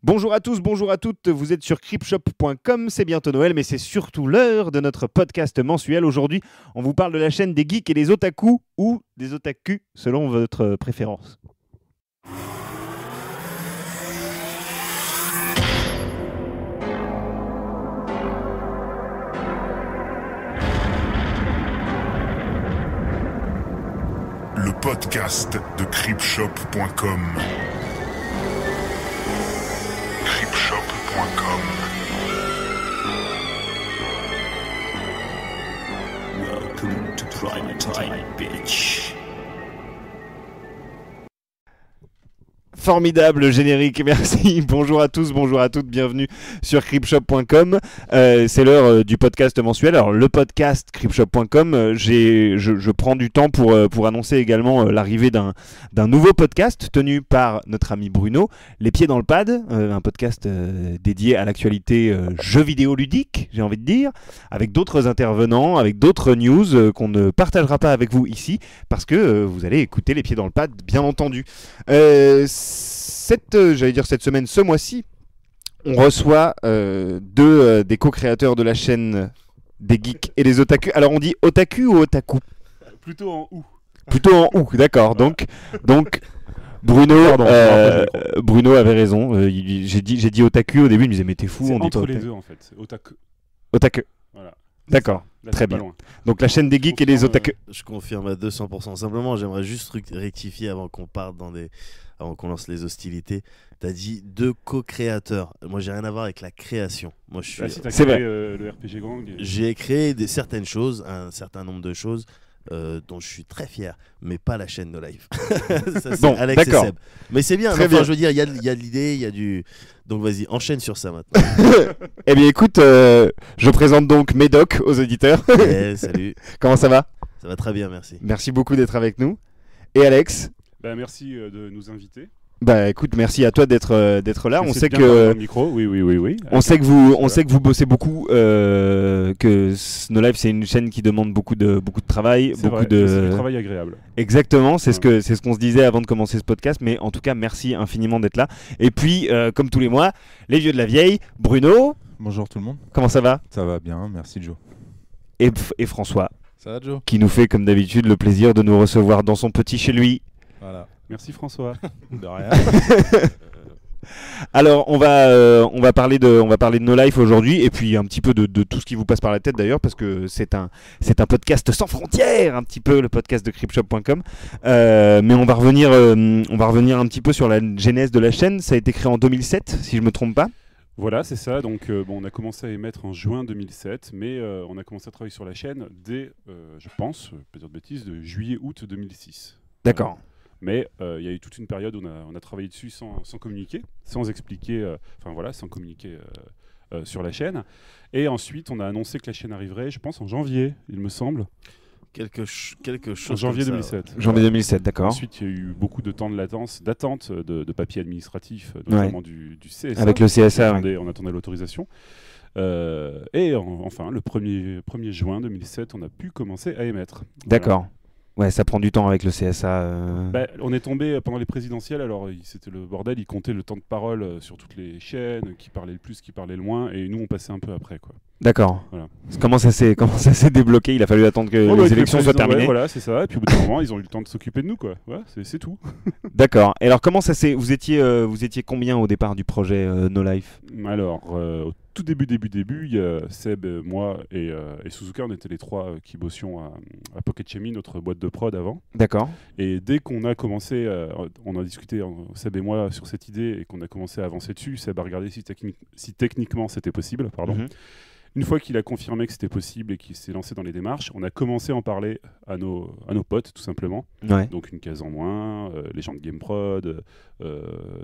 Bonjour à tous, bonjour à toutes, vous êtes sur creepshop.com, c'est bientôt Noël, mais c'est surtout l'heure de notre podcast mensuel. Aujourd'hui, on vous parle de la chaîne des geeks et des otaku, ou des otakus, selon votre préférence. Le podcast de creepshop.com. creepshop.com. Welcome to Prime Time, bitch. Formidable générique, merci. Bonjour à tous, bonjour à toutes, bienvenue sur creepshop.com. C'est l'heure du podcast mensuel. Alors le podcast creepshop.com, je prends du temps pour annoncer également l'arrivée d'un nouveau podcast tenu par notre ami Bruno, Les Pieds dans le Pad, un podcast dédié à l'actualité jeux vidéo ludique, j'ai envie de dire, avec d'autres intervenants, avec d'autres news qu'on ne partagera pas avec vous ici, parce que vous allez écouter Les Pieds dans le Pad, bien entendu. Cette semaine, ce mois-ci, on reçoit deux des co-créateurs de la chaîne des geeks et des otaku. Alors on dit otaku ou otaku? Plutôt en ou. Plutôt en ou, d'accord. Voilà. Donc Bruno, Pardon, Bruno avait raison. J'ai dit otaku au début, il me disait mais t'es fou, c'est on dit entre pas les otaku. deux en fait. C'est otaku. Otaku. Voilà. D'accord, Là, très c'est pas bien. loin. Donc la chaîne des geeks et des otaku. Je confirme à 200%. Simplement, j'aimerais juste rectifier avant qu'on parte avant qu'on lance les hostilités. T'as dit deux co-créateurs. Moi, j'ai rien à voir avec la création. Moi, je suis. Là, si t'as C'est créé vrai. le RPG Gang. J'ai créé certaines choses, un certain nombre de choses dont je suis très fier, mais pas la chaîne No Life. Ça, c'est Bon, Alex d'accord. et Seb. Mais c'est bien. Très Enfin, bien. je veux dire, il y a de l'idée, il y a du. Donc vas-y, enchaîne sur ça maintenant. Eh bien écoute, je présente donc Médoc aux auditeurs. Salut. Comment ça va? Ça va très bien, merci. Merci beaucoup d'être avec nous. Et Alex? Bah, merci de nous inviter. Bah écoute, merci à toi d'être là. On J'essaie sait de bien parler dans que le micro. Oui. on sait que vous bossez beaucoup, que No Life c'est une chaîne qui demande beaucoup de travail, C'est beaucoup vrai, de mais c'est du travail agréable. Exactement, c'est Ouais. ce qu'on se disait avant de commencer ce podcast, mais en tout cas merci infiniment d'être là. Et puis comme tous les mois, les vieux de la vieille, Bruno, Bonjour tout le monde. comment ça va? Ça va bien, merci Joe. Et François, Ça va Joe? qui nous fait comme d'habitude le plaisir de nous recevoir dans son petit chez lui. Voilà. Merci François. De rien. Alors on va parler de No Life aujourd'hui et puis un petit peu de tout ce qui vous passe par la tête d'ailleurs parce que c'est un podcast sans frontières, un petit peu le podcast de creepshop.com. Mais on va revenir un petit peu sur la genèse de la chaîne. Ça a été créé en 2007 si je me trompe pas. Voilà, c'est ça. Donc, on a commencé à émettre en juin 2007, mais on a commencé à travailler sur la chaîne dès, je pense, pas dire de bêtises, de juillet-août 2006. D'accord. Mais il y a eu toute une période où on a travaillé dessus sans communiquer, sans expliquer, sans communiquer sur la chaîne. Et ensuite, on a annoncé que la chaîne arriverait, je pense, en janvier, il me semble. Quelque chose. En janvier comme ça, 2007. Janvier 2007, d'accord. Ensuite, il y a eu beaucoup de temps de latence, d'attente de papiers administratifs, notamment du CSA. Avec le CSA, ouais. On attendait l'autorisation. Enfin, le 1er juin 2007, on a pu commencer à émettre. D'accord. Ouais, ça prend du temps avec le CSA. Bah, on est tombé pendant les présidentielles, alors c'était le bordel, ils comptaient le temps de parole sur toutes les chaînes, qui parlait le plus, qui parlait le moins, et nous on passait un peu après, quoi. D'accord. Voilà. Comment ça s'est débloqué? Il a fallu attendre que les élections soient terminées. Ouais, voilà, c'est ça, et puis au bout d'un moment, ils ont eu le temps de s'occuper de nous, quoi. Voilà, c'est tout. D'accord. Et alors comment ça s'est... Vous étiez combien au départ du projet No Life? Alors, au tout début, il y a Seb, moi et Suzuka, on était les trois qui bossions à Pocket Chemi, notre boîte de prod avant. D'accord. Et dès qu'on a commencé, on a discuté, Seb et moi, sur cette idée, et qu'on a commencé à avancer dessus, Seb a regardé si techniquement c'était possible, pardon. Mhm. Une fois qu'il a confirmé que c'était possible et qu'il s'est lancé dans les démarches, on a commencé à en parler à nos potes, tout simplement. Ouais. Donc une case en moins, les gens de GameProd,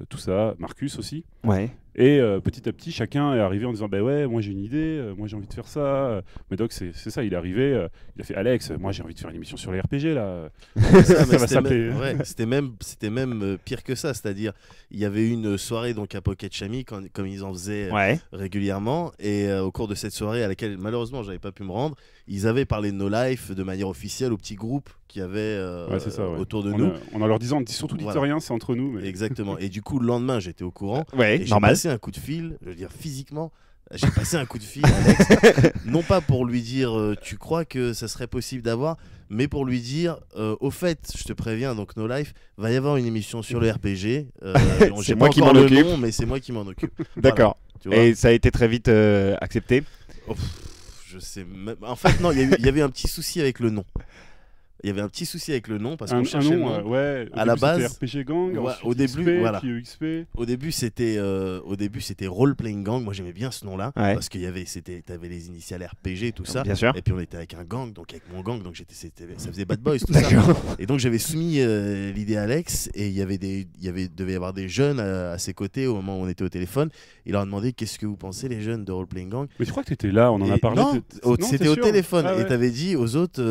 tout ça, Marcus aussi. Ouais. Et petit à petit, chacun est arrivé en disant bah ouais, moi j'ai une idée, moi j'ai envie de faire ça. Médoc, c'est ça, il est arrivé, il a fait Alex, moi j'ai envie de faire une émission sur les RPG là. Ça, Ça va s'appeler. C'était même pire que ça, c'est-à-dire il y avait une soirée donc à Pocket Chami comme ils en faisaient Ouais. régulièrement et au cours de cette soirée à laquelle malheureusement j'avais pas pu me rendre, ils avaient parlé de No Life de manière officielle au petit groupe qu'il y avait Ouais, c'est ça, ouais. autour de On nous. en leur disant, surtout dites Voilà. rien, c'est entre nous. Mais... Exactement. Et du coup, le lendemain, j'étais au courant. Ouais, Et j'ai normal. passé un coup de fil, je veux dire physiquement. J'ai passé un coup de fil à Alex, non pas pour lui dire tu crois que ça serait possible d'avoir, mais pour lui dire au fait, je te préviens, donc No Life, va y avoir une émission sur le RPG. J'ai moi pas qui encore m'en le occupe. nom, mais c'est moi qui m'en occupe. D'accord. Tu vois. Et ça a été très vite accepté. Oh, je sais même... En fait, non, il y avait un petit souci avec le nom. Il y avait un petit souci avec le nom parce qu'on cherchait le nom. ouais. À la base, c'était RPG Gang. ouais, ensuite au début, XP, voilà. puis EXP. Au début, c'était Role Playing Gang. Moi, j'aimais bien ce nom-là Ouais. parce qu'il y avait, t'avais les initiales RPG et tout ça. Bien sûr. Et puis on était avec un gang, donc avec mon gang, donc ça faisait Bad Boys tout ça. D'accord. Et donc j'avais soumis l'idée à Alex et il devait y avoir des jeunes à ses côtés au moment où on était au téléphone. Il leur a demandé qu'est-ce que vous pensez les jeunes de Role Playing Gang. Mais je crois que t'étais là, on en a Et parlé. non, c'était t'es au sûr téléphone Ah ouais. et t'avais dit aux autres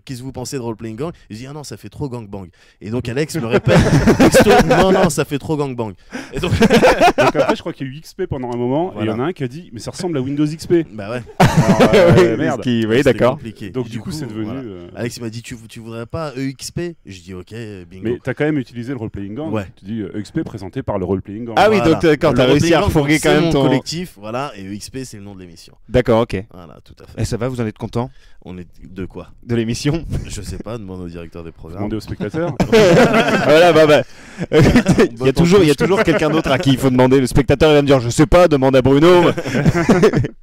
qu'est-ce que vous pensez de Role Playing Gang. Ils dit ah non ça fait trop gangbang. Et donc Alex me répète texto, non ça fait trop gangbang. Et donc Donc après, je crois qu'il y a eu XP pendant un moment, et il y en Voilà. a un qui a dit, mais ça ressemble à Windows XP. bah ouais. Alors, Oui, merde. oui, C'était d'accord. compliqué. Donc Et du coup, c'est devenu. voilà. Alex il m'a dit tu voudrais pas EXP. Je dis ok bingo. Mais t'as quand même utilisé le role-playing gang. Ouais. Tu dis EXP présenté par le role-playing gang. Ah oui, Voilà. donc d'accord, Le t'as réussi à Role Playing Gang, refourguer donc, quand c'est même mon ton. collectif, voilà, et EXP c'est le nom de l'émission. D'accord, ok. Voilà, tout à fait. Et ça va, vous en êtes content On est de quoi de l'émission? Je sais pas, demande au directeur des programmes. Demandez aux spectateurs. Voilà, bah. Il y a toujours quelqu'un d'autre à qui il faut demander. Le spectateur il va me dire je sais pas, demande à Bruno.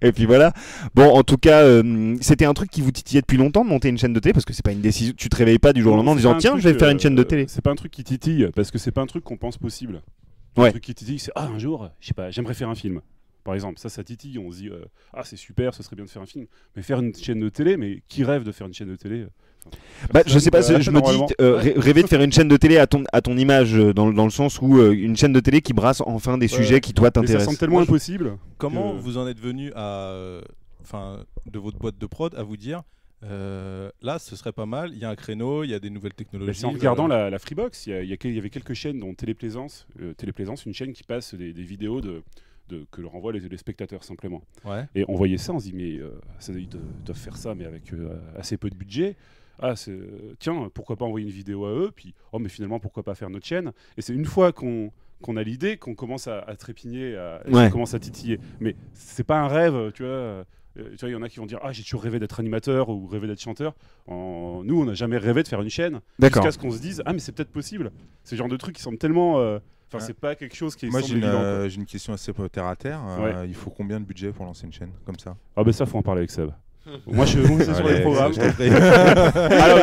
Et puis voilà. Bon, en tout cas, c'était un truc qui vous titillait depuis longtemps de monter une chaîne de télé parce que c'est pas une décision. Tu te réveilles pas du jour au lendemain en C'est disant pas un tiens, truc, je vais faire une chaîne de télé. C'est pas un truc qui titille, parce que c'est pas un truc qu'on pense possible. Ouais. Un truc qui titille, c'est un jour, je sais pas, j'aimerais faire un film. Par exemple, ça titille, on se dit c'est super, ce serait bien de faire un film. Mais faire une chaîne de télé, mais qui rêve de faire une chaîne de télé Bah, je sais pas, je me normalement. dis rêver de faire une chaîne de télé à ton image dans le sens où une chaîne de télé qui brasse enfin des sujets qui toi Mais ça t'intéressent. semble tellement impossible. Comment que- vous en êtes venu à, de votre boîte de prod à vous dire là, ce serait pas mal, il y a un créneau, il y a des nouvelles Bah, technologies. c'est en regardant la Freebox, il y avait quelques chaînes, dont Téléplaisance, une chaîne qui passe des vidéos que leur envoient les spectateurs simplement. Ouais. Et on voyait ça, on se dit mais ils doivent faire ça, mais avec assez peu de budget. Tiens, pourquoi pas envoyer une vidéo à eux, puis mais finalement pourquoi pas faire notre chaîne. Et c'est une fois qu'on a l'idée qu'on commence à trépigner, qu'on commence à titiller. Mais c'est pas un rêve, tu vois. Tu vois, il y en a qui vont dire j'ai toujours rêvé d'être animateur ou rêvé d'être chanteur. Nous, on n'a jamais rêvé de faire une chaîne. D'accord. Jusqu'à ce qu'on se dise mais c'est peut-être possible. C'est le genre de truc qui semble tellement. C'est pas quelque chose qui Moi, semble évident. quoi. j'ai une question assez terre à terre. Ouais. Il faut combien de budget pour lancer une chaîne comme ça? Ça, faut en parler avec Seb. Moi, c'est sur les Allez, programmes. je t'en prie. Alors,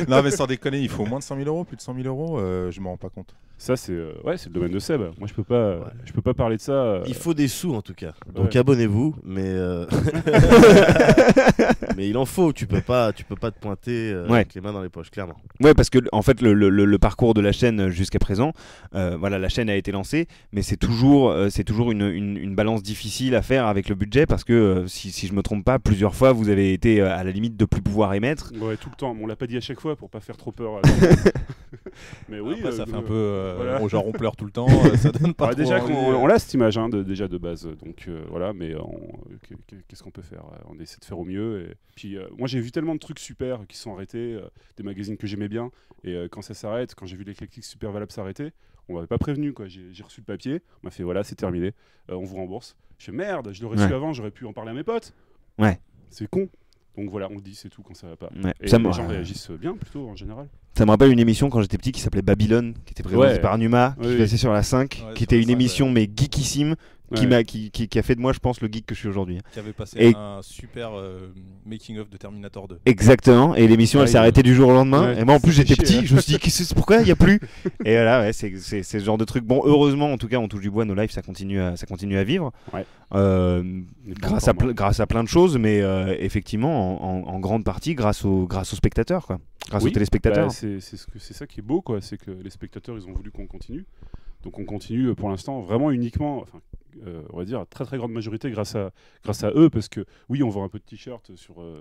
Non, mais sans déconner, il faut moins de 100 000 euros, plus de 100 000 euros, je m'en rends pas compte. Ça, c'est le domaine de Seb. Moi, je peux pas parler de ça. Il faut des sous en tout cas. Donc Ouais. abonnez-vous, mais mais il en faut. Tu peux pas te pointer avec les mains dans les poches, clairement. Ouais, parce que en fait le parcours de la chaîne jusqu'à présent, voilà, la chaîne a été lancée, mais c'est toujours une balance difficile à faire avec le budget parce que si je me trompe pas, plusieurs fois vous avez été à la limite de plus pouvoir émettre. Ouais, tout le temps. On l'a pas dit à chaque fois pour pas faire trop peur. Mais oui, Après, ça fait un peu. voilà. Genre, on pleure tout le temps, ça donne pas trop déjà envie. on a cette image déjà de base, donc voilà, mais qu'est-ce qu'on peut faire? On essaie de faire au mieux. Et puis moi j'ai vu tellement de trucs super qui sont arrêtés, des magazines que j'aimais bien, et quand ça s'arrête, quand j'ai vu l'Eclectic Super Valable s'arrêter, on m'avait pas prévenu quoi. J'ai reçu le papier, on m'a fait voilà, c'est terminé, on vous rembourse. Je fais merde, je l'aurais su avant, j'aurais pu en parler à mes potes. Ouais. C'est con. Donc voilà, on le dit, c'est tout quand ça va pas. Ouais. Et Ça les me- gens réagissent bien plutôt en général. Ça me rappelle une émission quand j'étais petit qui s'appelait Babylone, qui était présentée Ouais. par Numa, qui Oui. passait sur la 5, Ouais, qui sur était la une 5, émission mais geekissime, qui Ouais. a fait de moi, je pense, le geek que je suis aujourd'hui. Qui avait passé Et- un super making-of de Terminator 2. Exactement, et l'émission elle Ouais, s'est arrêtée du jour au lendemain, Ouais, et moi en plus ça fait j'étais chier, petit, je me suis dit pourquoi il n'y a plus. Et voilà, ouais, c'est ce genre de truc. Bon, heureusement en tout cas on touche du bois, nos lives ça continue à vivre. Ouais. Euh, Mais pas grâce encore, moi. grâce à plein de choses, mais effectivement en grande partie grâce aux spectateurs, quoi. Grâce aux Oui, téléspectateurs. bah, c'est ça qui est beau, quoi. C'est que les spectateurs, ils ont voulu qu'on continue. Donc on continue pour l'instant vraiment uniquement, on va dire à très très grande majorité grâce à eux, parce que oui, on vend un peu de t-shirts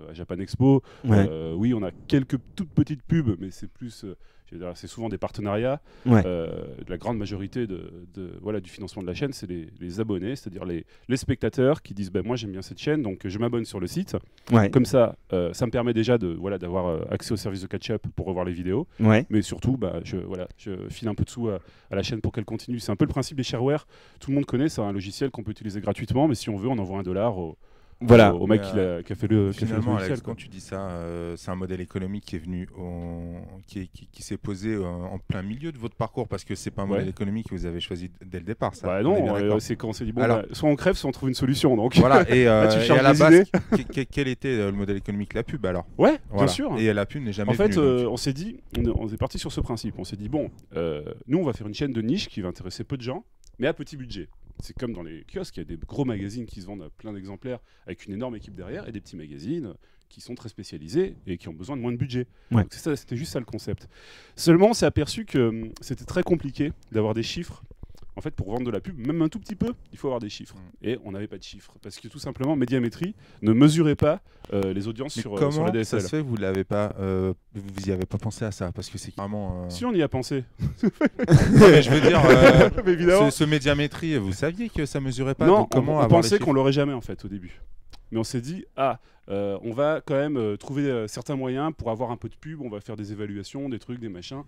à Japan Expo. Ouais. Oui, on a quelques toutes petites pubs, mais c'est plus C'est souvent des partenariats. Ouais. La grande majorité voilà, du financement de la chaîne, c'est les abonnés, c'est-à-dire les spectateurs qui disent moi j'aime bien cette chaîne, donc je m'abonne sur le site. Ouais. Comme ça me permet déjà d'avoir accès au service de catch-up pour revoir les vidéos. Ouais. Mais surtout, je file un peu de sous à la chaîne pour qu'elle continue. C'est un peu le principe des shareware. Tout le monde connaît, c'est un logiciel qu'on peut utiliser gratuitement, mais si on veut, on envoie $1 Voilà. au mec qui a fait le Finalement, logiciel, Alex, quoi. quand tu dis ça, c'est un modèle économique qui est venu, qui s'est posé en plein milieu de votre parcours, parce que c'est pas un modèle économique que vous avez choisi dès le départ. Ça. Bah On est bien non, d'accord. c'est quand on s'est dit Alors- soit on crève, soit on trouve une solution. Donc Voilà, et, tu et cherches à la des base, idées. quel était le modèle économique? La pub alors? Ouais, Voilà. bien sûr. Et la pub n'est jamais En fait, venue. donc. on s'est dit, on est parti sur ce principe. On s'est dit nous on va faire une chaîne de niche qui va intéresser peu de gens, mais à petit budget. C'est comme dans les kiosques, il y a des gros magazines qui se vendent à plein d'exemplaires avec une énorme équipe derrière, et des petits magazines qui sont très spécialisés et qui ont besoin de moins de budget. Ouais. Donc c'était juste ça le concept. Seulement, on s'est aperçu que c'était très compliqué d'avoir des chiffres. En fait, pour vendre de la pub, même un tout petit peu, il faut avoir des chiffres. Et on n'avait pas de chiffres. Parce que tout simplement, Médiamétrie ne mesurait pas les audiences Mais sur comment la ça DSL. se fait que vous l'avez pas, vous y avez pas pensé à ça? Parce que c'est vraiment. Si on y a pensé. Non, mais je veux dire, Mais évidemment. ce médiamétrie, vous saviez que ça mesurait pas? Non, donc comment on avoir pensait les qu'on l'aurait jamais en fait au début. Mais on s'est dit, on va quand même trouver certains moyens pour avoir un peu de pub, on va faire des évaluations, des trucs, des machins.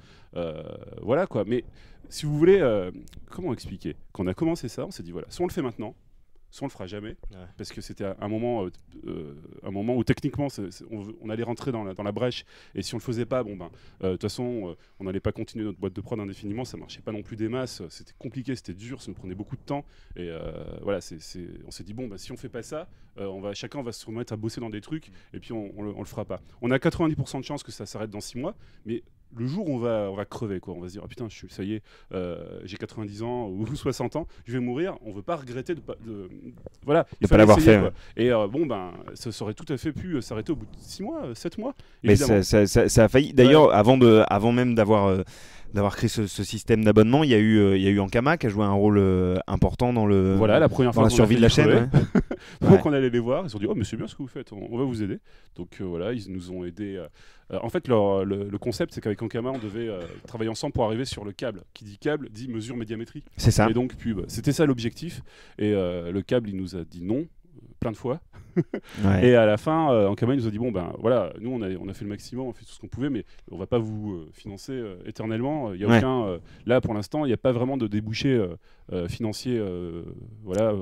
Voilà quoi. Mais si vous voulez, comment expliquer? Quand on a commencé ça, on s'est dit, voilà, soit on le fait maintenant, soit on le fera jamais. Ouais. Parce que c'était un moment où techniquement on allait rentrer dans la brèche, et si on le faisait pas, de toute façon on n'allait pas continuer notre boîte de prod indéfiniment, ça marchait pas non plus des masses, c'était compliqué, c'était dur, ça nous prenait beaucoup de temps, et voilà, on s'est dit si on fait pas ça, chacun va se remettre à bosser dans des trucs, et puis on le fera pas. On a 90% de chances que ça s'arrête dans 6 mois, mais le jour où on va crever, quoi. On va se dire, putain, ça y est, j'ai 90 ans ou 60 ans, je vais mourir, on veut pas regretter voilà, il De pas fallait l'avoir essayer, fait, quoi. Et ça aurait tout à fait pu s'arrêter au bout de 6 mois, 7 mois. Mais évidemment. ça a failli. D'ailleurs, avant même d'avoir créé ce système d'abonnement, il y a eu Ankama qui a joué un rôle important dans Voilà, la première dans fois la qu'on a survie de la failli chaîne. crever. Ouais. Donc on allait les voir, ils ont dit mais c'est bien ce que vous faites, on va vous aider. Donc voilà, ils nous ont aidés. En fait, le concept, c'est qu'avec Ankama, on devait travailler ensemble pour arriver sur le câble. Qui dit câble dit mesure médiamétrie. C'est ça. Et donc pub. C'était ça l'objectif. Et le câble, il nous a dit non plein de fois. Ouais. Et à la fin, Ankama nous a dit voilà, nous on a fait le maximum, on a fait tout ce qu'on pouvait, mais on va pas vous financer éternellement. Il y a aucun là pour l'instant, il n'y a pas vraiment de débouché financier, voilà.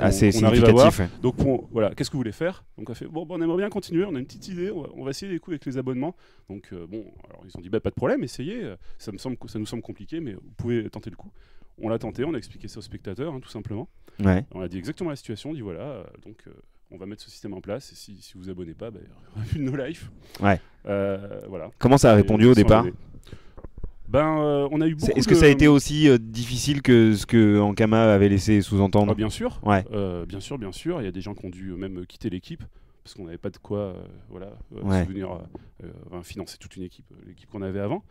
Assez on arrive à voir. significatif. Ouais. Donc voilà, qu'est-ce que vous voulez faire? Donc on a fait on aimerait bien continuer, on a une petite idée, on va essayer des coups avec les abonnements. Donc alors ils ont dit pas de problème, essayez. Ça nous semble compliqué, mais vous pouvez tenter le coup. On l'a tenté, on a expliqué ça aux spectateurs, tout simplement. Ouais. On a dit exactement la situation, on dit voilà, donc on va mettre ce système en place, et si vous vous abonnez pas, il y aura plus de No Life. Ouais. Voilà. Comment ça a répondu au Sans départ? aider. On a eu beaucoup Est-ce que ça a été aussi difficile que ce que Ankama avait laissé sous-entendre? Bien sûr. Ouais. Bien sûr. Il y a des gens qui ont dû même quitter l'équipe parce qu'on n'avait pas de quoi Ouais. venir financer toute une équipe, l'équipe qu'on avait avant.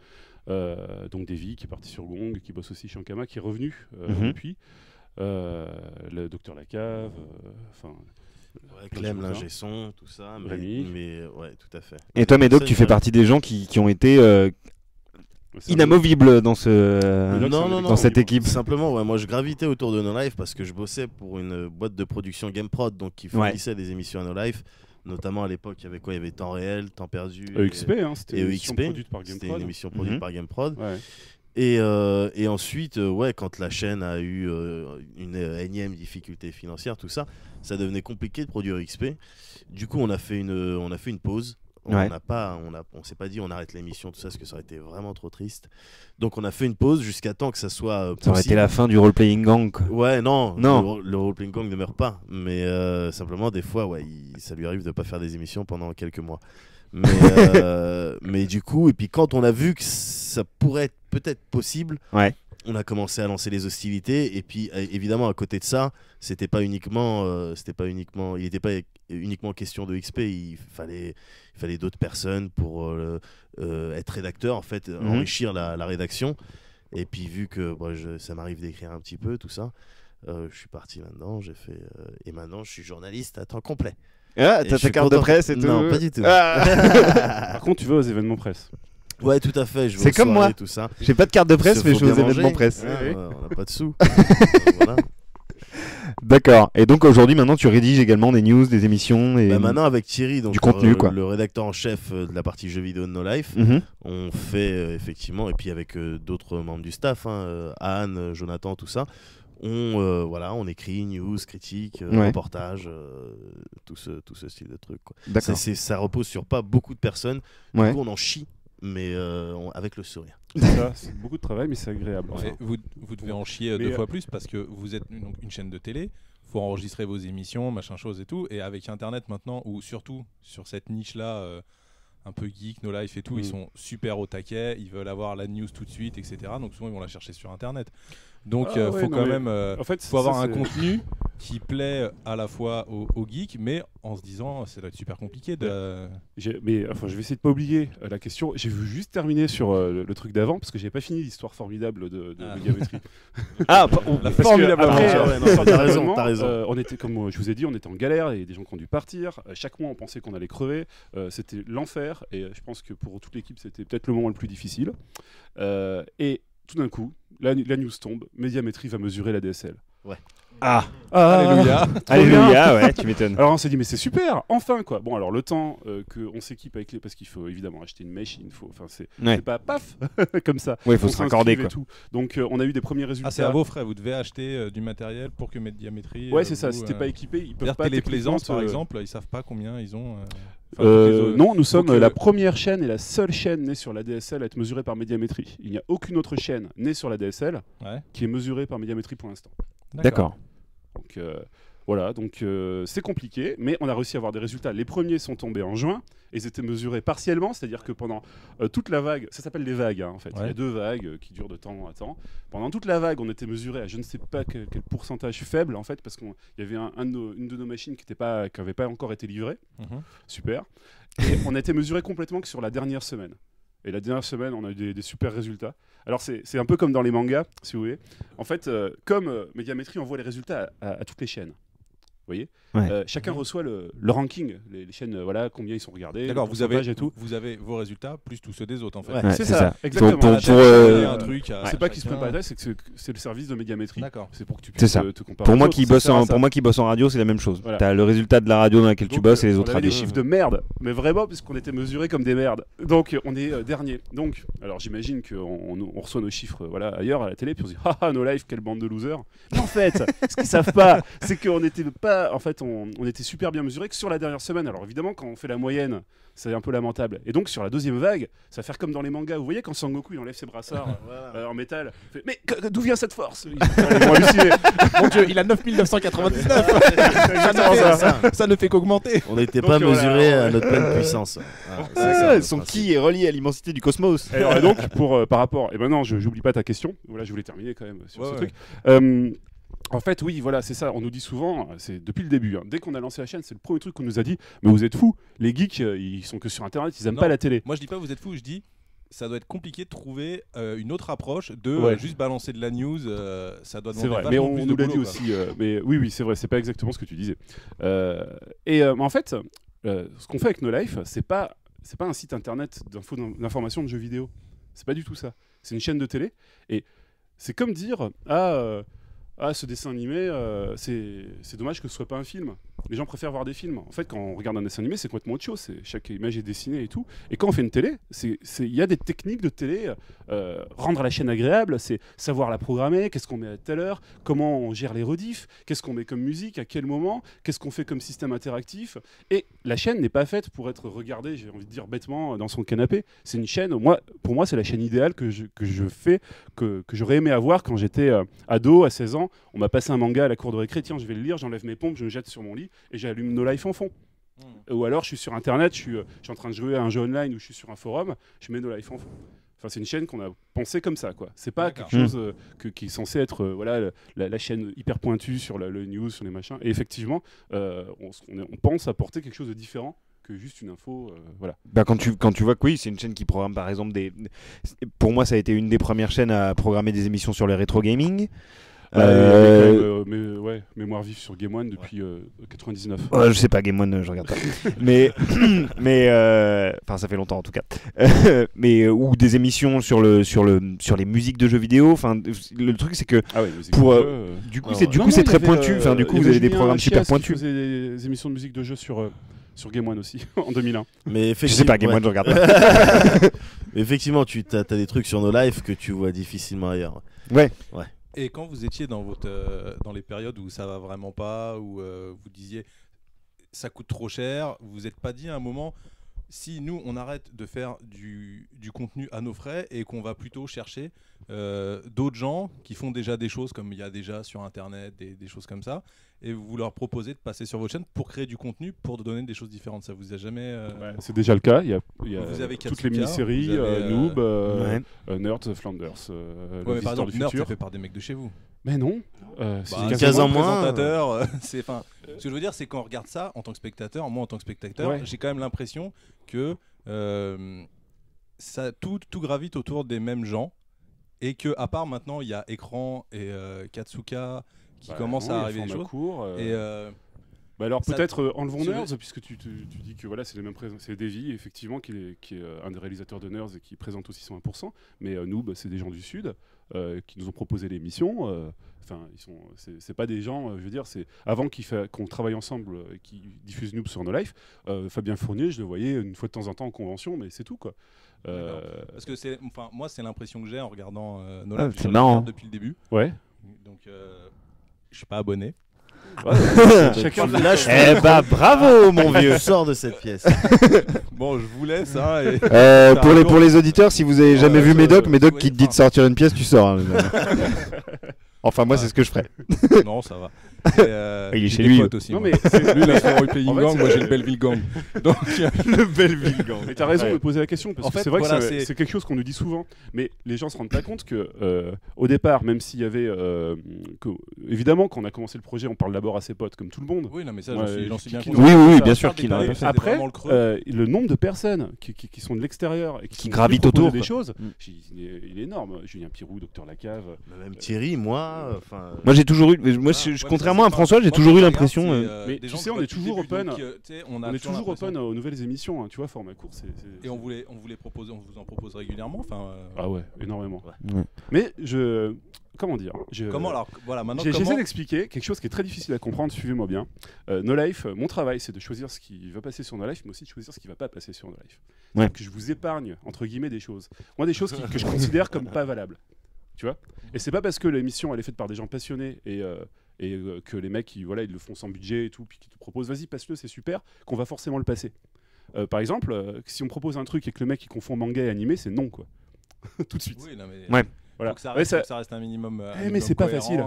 Donc Davy qui est parti sur Gong, qui bosse aussi chez Ankama, qui est revenu depuis. Le docteur Lacave, Clem, l'ingé son, tout ça. Rémi. Mais ouais, tout à fait. Et toi, Médoc, Ça, tu fais partie des gens qui ont été inamovibles dans dans cette équipe. Simplement, ouais, moi je gravitais autour de No Life parce que je bossais pour une boîte de production GameProd, donc qui fournissait des émissions à No Life. Notamment à l'époque, il y avait quoi? Il y avait Temps Réel, Temps Perdu. EXP, c'était une émission EXP, produite par c'était GameProd. une émission produite par GameProd. Ouais. Et ensuite, quand la chaîne a eu une énième difficulté financière, tout ça, ça devenait compliqué de produire XP. Du coup, on a fait une pause. On s'est pas dit on arrête l'émission, tout ça, parce que ça aurait été vraiment trop triste. Donc on a fait une pause jusqu'à temps que ça soit possible. Ça aurait été la fin du role-playing gang, quoi. Ouais, non. Non. Le role-playing gang ne meurt pas. Mais simplement, des fois, ça lui arrive de pas faire des émissions pendant quelques mois. Mais du coup, et puis quand on a vu que ça pourrait être peut-être possible, on a commencé à lancer les hostilités. Et puis évidemment, à côté de ça, il n'était pas uniquement question de XP. Il fallait d'autres personnes pour être rédacteur, en fait, enrichir la rédaction. Et puis vu que ça m'arrive d'écrire un petit peu, tout ça, je suis parti là-dedans. Et maintenant, je suis journaliste à temps complet. Ah, Et t'as je suis ta carte de content. presse et tout? Non, pas du tout. Par contre, tu vas aux événements presse. Ouais, tout à fait. Je vais C'est aux comme soirées, moi. tout ça. J'ai pas de carte de presse, mais je vais aux événements presse. Ouais, on n'a pas de sous. Voilà. D'accord. Et donc aujourd'hui, maintenant, tu rédiges également des news, des émissions et Maintenant avec Thierry, donc du contenu, quoi. le rédacteur en chef de la partie jeux vidéo de No Life, Mhm. on fait effectivement, et puis avec d'autres membres du staff, Anne, Jonathan, tout ça, on écrit news, critiques, Ouais. reportages, tout ce style de truc, quoi. D'accord. Ça repose sur pas beaucoup de personnes. Ouais. Du coup, on en chie, mais avec le sourire. Ça, c'est beaucoup de travail, mais c'est agréable. Enfin, Ouais, vous devez en chier Mais, deux fois plus parce que vous êtes donc une chaîne de télé, faut enregistrer vos émissions, machin chose et tout. Et avec Internet maintenant, ou surtout sur cette niche-là, un peu geek, No Life et tout, ils sont super au taquet, ils veulent avoir la news tout de suite, etc. Donc souvent ils vont la chercher sur Internet. Donc Ah ouais, faut non, quand mais même en fait, faut avoir ça, un c'est- contenu qui plaît à la fois aux geeks, mais en se disant ça doit être super compliqué de... Mais enfin, je vais essayer de pas oublier la question. J'ai voulu juste terminer sur le truc d'avant parce que j'avais pas fini l'histoire formidable de Ah. Médiamétrie. Ah, La formidable. Après, Ah ouais, non, t'as raison. on était, comme je vous ai dit, on était en galère. Il y a des gens qui ont dû partir. Chaque mois, on pensait qu'on allait crever. C'était l'enfer. Et je pense que pour toute l'équipe, c'était peut-être le moment le plus difficile. Et tout d'un coup, la news tombe. Médiamétrie va mesurer la DSL. Ah, Alléluia. alléluia, ouais, tu m'étonnes. Alors on s'est dit mais c'est super, enfin quoi. Bon alors le temps qu'on s'équipe avec les, parce qu'il faut évidemment acheter une mèche, c'est Ouais. pas paf comme ça. Ouais, il faut On se raccorder, s'inscrive et quoi. tout. Donc on a eu des premiers résultats. Ah, c'est à vos frais, vous devez acheter du matériel pour que Médiamétrie... Ouais c'est ça. vous, Si t'es pas équipé, ils peuvent C'est-à-dire pas. Téléplaisance techniquement par te- exemple, ils savent pas combien ils ont... enfin, toutes les autres- Non, nous sommes Donc, la première chaîne et la seule chaîne née sur la DSL à être mesurée par Médiamétrie. Il n'y a aucune autre chaîne née sur la DSL Ouais, qui est mesurée par Médiamétrie pour l'instant. D'accord. Donc voilà, donc c'est compliqué, mais on a réussi à avoir des résultats. Les premiers sont tombés en juin, et ils étaient mesurés partiellement, c'est-à-dire que pendant toute la vague, ça s'appelle des vagues en fait, il y Ouais. a 2 vagues qui durent de temps à temps. Pendant toute la vague, on était mesuré à je ne sais pas quel pourcentage faible en fait, parce qu'il y avait une de nos machines qui n'avait pas encore été livrée, Mhm. super, et on a été mesuré complètement que sur la dernière semaine. Et la dernière semaine, on a eu des super résultats. Alors, c'est un peu comme dans les mangas, si vous voulez. En fait, comme Médiamétrie envoie les résultats à toutes les chaînes, vous voyez, Ouais. chacun reçoit le ranking, les chaînes, voilà, combien ils sont regardés, D'accord, le vous avez, pourcentage et tout. vous avez vos résultats plus tous ceux des autres en fait. Ouais. Ouais, c'est c'est ça, ça. exactement. Pour- Ah, pour, il y a euh, un truc à C'est pas qu'ils se prennent chacun. pas la tête, c'est que c'est le service de Médiamétrie. D'accord. C'est pour que tu C'est puisses ça. te comparer. Pour aux moi, autres, qui ça bosse sert à en, ça. pour moi qui bosse en radio, c'est la même chose. Voilà. T'as le résultat de la radio dans laquelle tu Donc, bosses et les on autres avait des radios. chiffres de merde, mais vraiment parce qu'on était mesurés comme des merdes. Donc on est dernier. Donc alors j'imagine qu'on reçoit nos chiffres voilà ailleurs à la télé puis on se dit ah No Life quelle bande de losers. Mais en fait, ce qu'ils savent pas, c'est qu'on était pas en fait on était super bien mesurés que sur la dernière semaine. Alors évidemment quand on fait la moyenne, c'est un peu lamentable. Et donc sur la deuxième vague, ça va faire comme dans les mangas. Vous voyez quand Sangoku il enlève ses brassards en métal, il fait, mais d'où vient cette force Ils vont halluciner. Mon Dieu, il a 9999. Ça ne fait qu'augmenter. On n'était Donc, pas voilà, mesuré à ouais. notre pleine puissance. Ah, c'est Ah, ça, le son principe. ki est relié à l'immensité du cosmos. Et donc par rapport et maintenant j'oublie pas ta question. Voilà, je voulais terminer quand même sur Ouais, ce ouais. truc. En fait, oui, voilà, c'est ça. On nous dit souvent, c'est depuis le début. Dès qu'on a lancé la chaîne, c'est le premier truc qu'on nous a dit. Mais vous êtes fous. Les geeks, ils sont que sur Internet. Ils aiment Non. pas la télé. Moi je dis pas vous êtes fous, je dis ça doit être compliqué de trouver une autre approche de Ouais. juste balancer de la news. Ça doit C'est demander vrai. Mais vachement on plus nous de l'a dit boulot, quoi. aussi. Mais oui, c'est vrai. C'est pas exactement ce que tu disais. En fait, ce qu'on fait avec No Life, c'est pas un site internet d'information de jeux vidéo. C'est pas du tout ça. C'est une chaîne de télé. Et c'est comme dire ce dessin animé, c'est dommage que ce soit pas un film. Les gens préfèrent voir des films. En fait, quand on regarde un dessin animé, c'est complètement autre chose. Chaque image est dessinée et tout. Et quand on fait une télé, il y a des techniques de télé. Rendre la chaîne agréable, c'est savoir la programmer, qu'est-ce qu'on met à telle heure, comment on gère les rediffs, qu'est-ce qu'on met comme musique, à quel moment, qu'est-ce qu'on fait comme système interactif. Et la chaîne n'est pas faite pour être regardée, j'ai envie de dire bêtement, dans son canapé. C'est une chaîne, pour moi, c'est la chaîne idéale que je fais, que j'aurais aimé avoir quand j'étais ado, à 16 ans. On m'a passé un manga à la cour de récré, tiens, je vais le lire, j'enlève mes pompes, je me jette sur mon lit et j'allume No Life en fond. Ou alors je suis sur internet, je suis en train de jouer à un jeu online ou je suis sur un forum, je mets No Life en fond. Enfin, c'est une chaîne qu'on a pensé comme ça, quoi. C'est pas D'accord. quelque chose qui est censé être voilà, la chaîne hyper pointue sur le news, sur les machins. Et effectivement, on pense apporter quelque chose de différent que juste une info. Voilà. Bah, quand tu vois que oui, c'est une chaîne qui programme par exemple Pour moi, ça a été une des premières chaînes à programmer des émissions sur le rétro gaming. Mais ouais, Ouais, mémoire vive sur Game One depuis 99. Je sais pas, Game One, je regarde pas. mais enfin, ça fait longtemps en tout cas. Mais ou des émissions sur les musiques de jeux vidéo. Enfin, le truc c'est que pour du coup c'est très pointu. Enfin, du coup vous avez des programmes super pointus. Qui faisait des émissions de musique de jeux sur Game One aussi en 200001. Mais je sais pas, Game One je regarde pas. Effectivement, tu as des trucs sur No Life que tu vois difficilement ailleurs. Ouais. Et quand vous étiez dans les périodes où ça va vraiment pas, où vous disiez ça coûte trop cher, vous vous êtes pas dit à un moment, si nous on arrête de faire du contenu à nos frais et qu'on va plutôt chercher d'autres gens qui font déjà des choses comme il y a déjà sur internet, des choses comme ça, et vous leur proposez de passer sur votre chaîne pour créer du contenu, pour donner des choses différentes. Ça vous a jamais c'est déjà le cas. Il y a vous avez toutes Katsuka, les mini-séries, Noob, Nerds, Flanders, ouais, mais par exemple, Nerds, c'est fait par des mecs de chez vous. Mais non, c'est 15 ans moins. Présentateur, ce que je veux dire, c'est quand on regarde ça en tant que spectateur, moi en tant que spectateur, j'ai quand même l'impression que ça tout gravite autour des mêmes gens, et que à part maintenant il y a Écran et Katsuka qui commencent à arriver des choses. Alors peut-être enlevons Nerds, puisque tu dis que voilà, c'est les mêmes c'est Davy effectivement qui est un des réalisateurs de Nerds et qui présente aussi 101%, mais Noob, c'est des gens du Sud qui nous ont proposé l'émission. Enfin, c'est pas des gens, je veux dire, c'est avant qu'on travaille ensemble et qu'ils diffusent Noob sur No Life. Fabien Fournier, je le voyais une fois de temps en temps en convention, mais c'est tout quoi. Parce que moi c'est l'impression que j'ai en regardant No Life. C'est marrant depuis le début. Ouais. Donc je suis pas abonné. Chacun bravo mon vieux. Tu sors de cette pièce. Bon, je vous laisse. Hein, pour les auditeurs, si vous avez jamais vu Médoc qui te dit de sortir une pièce, tu sors. Hein. Enfin, moi, c'est ce que je ferais. Non, ça va. Il est chez lui aussi. Non, mais lui, il a son role-playing gang, moi j'ai le Belleville gang. Donc, le Belleville gang. Mais t'as raison de poser la question, parce que c'est vrai que c'est quelque chose qu'on nous dit souvent. Mais les gens se rendent pas compte que, au départ, même s'il y avait. Évidemment, quand on a commencé le projet, on parle d'abord à ses potes, comme tout le monde. Oui, non, mais ça, j'en suis bien conscient. Oui, bien sûr qu'il a fait. Après, le nombre de personnes qui sont de l'extérieur et qui gravitent autour des choses, il est énorme. Julien Pirou, Docteur Lacave. Même Thierry, moi. Moi, j'ai toujours eu. Contrairement à François, j'ai toujours eu l'impression. Mais tu sais, on est toujours open. On est toujours open aux nouvelles émissions. Tu vois, format court. Et on vous en propose régulièrement. Ah ouais, énormément. Mais comment dire j'essaie d'expliquer quelque chose qui est très difficile à comprendre, suivez-moi bien. No Life, mon travail, c'est de choisir ce qui va passer sur No Life, mais aussi de choisir ce qui va pas passer sur No Life. Ouais. Que je vous épargne, entre guillemets, des choses. Moi, des choses que je considère comme pas valables. Tu vois ? Et c'est pas parce que l'émission, elle est faite par des gens passionnés et que les mecs, ils le font sans budget et tout, puis qu'ils te proposent, vas-y, passe-le, c'est super, qu'on va forcément le passer. Par exemple, si on propose un truc et que le mec, il confond manga et animé, c'est non, quoi. Tout de suite. Oui, non, mais... Ouais. Voilà. Faut que ça reste un minimum. Mais c'est pas facile.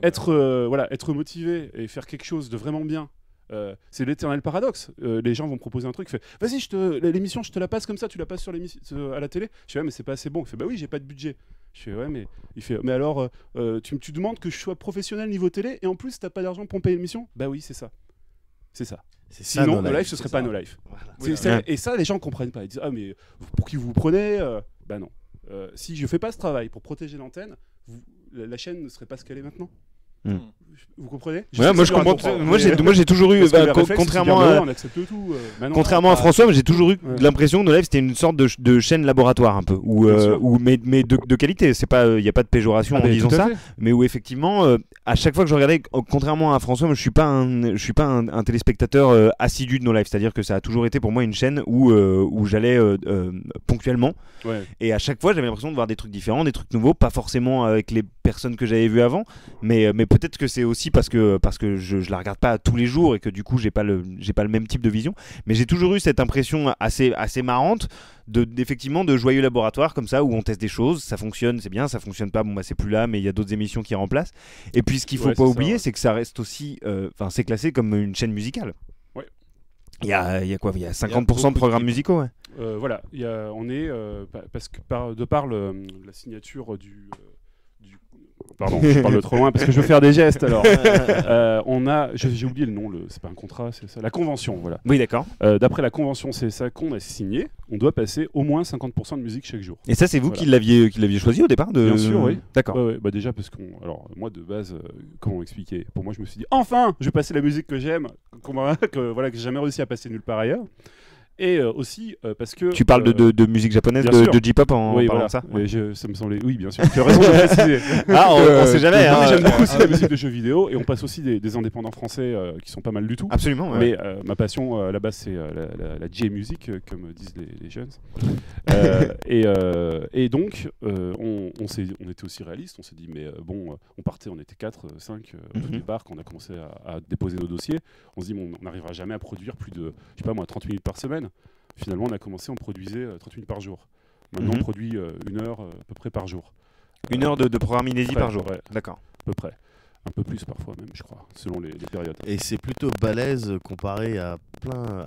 Être motivé et faire quelque chose de vraiment bien. C'est l'éternel paradoxe. Les gens vont proposer un truc, vas-y, l'émission, je te la passe comme ça, tu la passes sur à la télé. Je fais, ouais, mais c'est pas assez bon. Il fait, bah oui, j'ai pas de budget. Je fais, ouais, mais il fait, mais alors, tu demandes que je sois professionnel niveau télé et en plus, t'as pas d'argent pour me payer l'émission. Bah oui, c'est ça. C'est ça. Sinon, No Life, ce serait pas No Life. Voilà. Et ça, les gens comprennent pas. Ils disent, ah, mais pour qui vous vous prenez bah non. Si je fais pas ce travail pour protéger l'antenne, la chaîne ne serait pas ce qu'elle est maintenant. Vous comprenez ? Moi je comprends. Moi j'ai toujours eu, contrairement à François, j'ai toujours eu l'impression que No Life c'était une sorte de chaîne laboratoire un peu, mais de qualité. C'est pas, il y a pas de péjoration en disant ça, mais où effectivement, à chaque fois que je regardais, contrairement à François, moi, je suis pas un téléspectateur assidu de No Life, c'est-à-dire que ça a toujours été pour moi une chaîne où j'allais ponctuellement, et à chaque fois j'avais l'impression de voir des trucs différents, des trucs nouveaux, pas forcément avec les personnes que j'avais vues avant, mais peut-être que c'est aussi parce que je la regarde pas tous les jours et que du coup j'ai pas le même type de vision, mais j'ai toujours eu cette impression assez marrante effectivement de joyeux laboratoire comme ça où on teste des choses, ça fonctionne, c'est bien, ça fonctionne pas, bon bah c'est plus là, mais il y a d'autres émissions qui remplacent. Et puis ce qu'il faut pas oublier, c'est que ça reste aussi, c'est classé comme une chaîne musicale. Ouais. Il y a quoi ? Il y a 50% de programmes musicaux. Ouais. Voilà, on est parce que par la signature Pardon, je parle de trop loin parce que je veux faire des gestes alors. On a, j'ai oublié le nom, c'est pas un contrat, c'est ça, la convention, voilà. Oui, d'accord. D'après la convention CSA qu'on a signée, on doit passer au moins 50% de musique chaque jour. Et ça, c'est vous Voilà. qui l'aviez choisi au départ Bien sûr, oui. D'accord. Ouais, bah déjà parce alors moi de base, comment expliquer ? Pour moi, je me suis dit enfin, je vais passer la musique que j'aime, que j'ai jamais réussi à passer nulle part ailleurs. Et aussi parce que Tu parles de musique japonaise, bien sûr. de J-pop en oui, parlant voilà. de ça. Ça me semblait. Oui, bien sûr. Tu as raison de préciser. Ah, on sait jamais. Non, hein. mais j'aime beaucoup aussi la musique de jeux vidéo et on passe aussi des indépendants français qui sont pas mal du tout. Absolument. Ouais. Mais ma passion à la base c'est la J-music comme disent les jeunes. Et donc on était aussi réaliste. On s'est dit mais on partait, on était 4, 5 au départ quand on a commencé à déposer nos dossiers. On se dit on n'arrivera jamais à produire plus de 30 minutes par semaine. Finalement on a commencé, on produisait 30 minutes par jour. Maintenant on produit 1 heure à peu près par jour. 1 heure de programme inédit par jour. Ouais, D'accord. à peu près. Un peu plus parfois même, je crois, selon les périodes. Et c'est plutôt balèze comparé à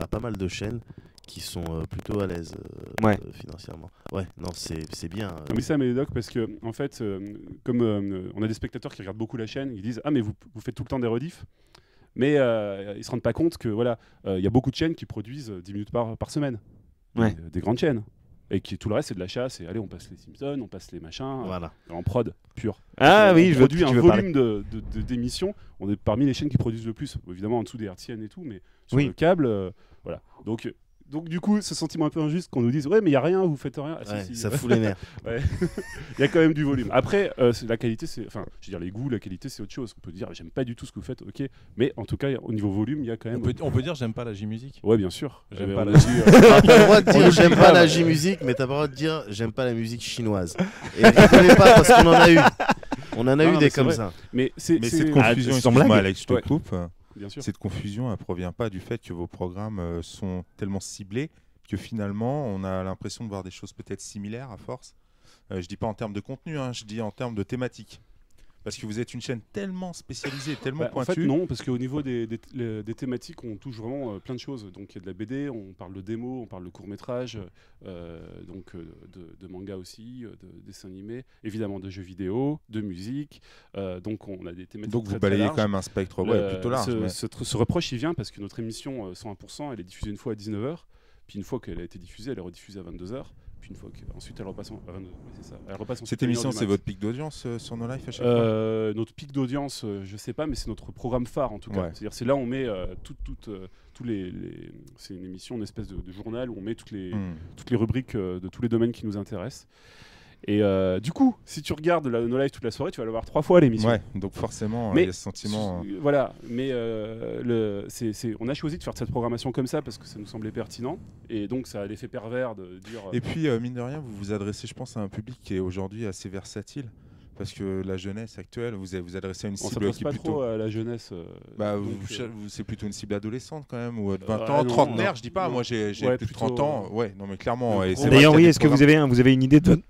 pas mal de chaînes qui sont plutôt à l'aise financièrement. Ouais, non, c'est bien. Non, mais c'est un médoc parce que en fait, comme on a des spectateurs qui regardent beaucoup la chaîne, ils disent ah mais vous faites tout le temps des rediffs, mais ils se rendent pas compte que voilà, il y a beaucoup de chaînes qui produisent 10 minutes par semaine, Ouais. des grandes chaînes, et qui tout le reste c'est de la chasse et allez on passe les Simpsons, on passe les machins, Voilà. en prod pur. Ah Donc, oui, on je veux produit un tu veux parler. volume d'émissions. On est parmi les chaînes qui produisent le plus, évidemment en dessous des RTN et tout, mais sur Oui. le câble, voilà. Donc du coup, ce sentiment un peu injuste qu'on nous dise ouais mais il y a rien, vous faites rien. Ah, si, Ouais, si. ça fout les nerfs. Ouais. Il y a quand même du volume. Après, la qualité, enfin, je veux dire les goûts, la qualité, c'est autre chose. On peut dire j'aime pas du tout ce que vous faites, ok. Mais en tout cas, au niveau volume, il y a quand même. On peut dire j'aime pas la J-music. Ouais, bien sûr. J'aime On pas a la aussi, T'as le droit de On dire oublie j'aime pas, pas la ouais. J-music, mais t'as pas le droit de dire j'aime pas la musique chinoise. Et rigolez pas parce qu'on en a eu. On en a Non, eu mais des c'est comme vrai. ça. Mais c'est Mais cette Ah, confusion, sans excuse-moi blague. Alex, je te Ouais. coupe. bien sûr. Cette confusion, elle provient pas du fait que vos programmes sont tellement ciblés que finalement, on a l'impression de voir des choses peut-être similaires à force. Je dis pas en termes de contenu, hein, je dis en termes de thématique. Parce que vous êtes une chaîne tellement spécialisée, tellement En fait, pointue. non, parce qu'au niveau des thématiques, on touche vraiment plein de choses. Donc, il y a de la BD, on parle de démo, on parle de court-métrage, de manga aussi, de dessins animés, évidemment de jeux vidéo, de musique. Donc, on a des thématiques Donc très, vous très balayez larges. quand même un spectre plutôt large. mais- Ce reproche, il vient parce que notre émission 101%, elle est diffusée une fois à 19h, puis une fois qu'elle a été diffusée, elle est rediffusée à 22h, puis une fois qu'ensuite elle repasse à 22h. Ouais, c'est ça. Elle repasse ensuite Cette à 1h émission, du c'est mat. votre pic d'audience sur nos lives à chaque fois Notre pic d'audience, je sais pas, mais c'est notre programme phare en tout cas. Ouais. C'est-à-dire, c'est là où on met tous les. C'est une émission, une espèce de journal où on met toutes les rubriques de tous les domaines qui nous intéressent. Et du coup, si tu regardes nos lives toute la soirée, tu vas le voir 3 fois l'émission. Ouais, donc forcément, Mais il y a ce sentiment. Voilà, mais on a choisi de faire cette programmation comme ça parce que ça nous semblait pertinent. Et donc, ça a l'effet pervers de dire. Et puis, mine de rien, vous vous adressez, je pense, à un public qui est aujourd'hui assez versatile. Parce que la jeunesse actuelle, vous adressez à une on cible s'adresse qui est pas plutôt. trop à la jeunesse. Bah, donc, c'est plutôt une cible adolescente quand même, ou de 20 Ah ans, non, trentenaire, non, je dis pas, non. moi j'ai Ouais, plus de plutôt, 30 ans, ouais, non mais clairement. Et c'est vrai D'ailleurs, qu'il y a oui, des est-ce que vous avez une idée de votre...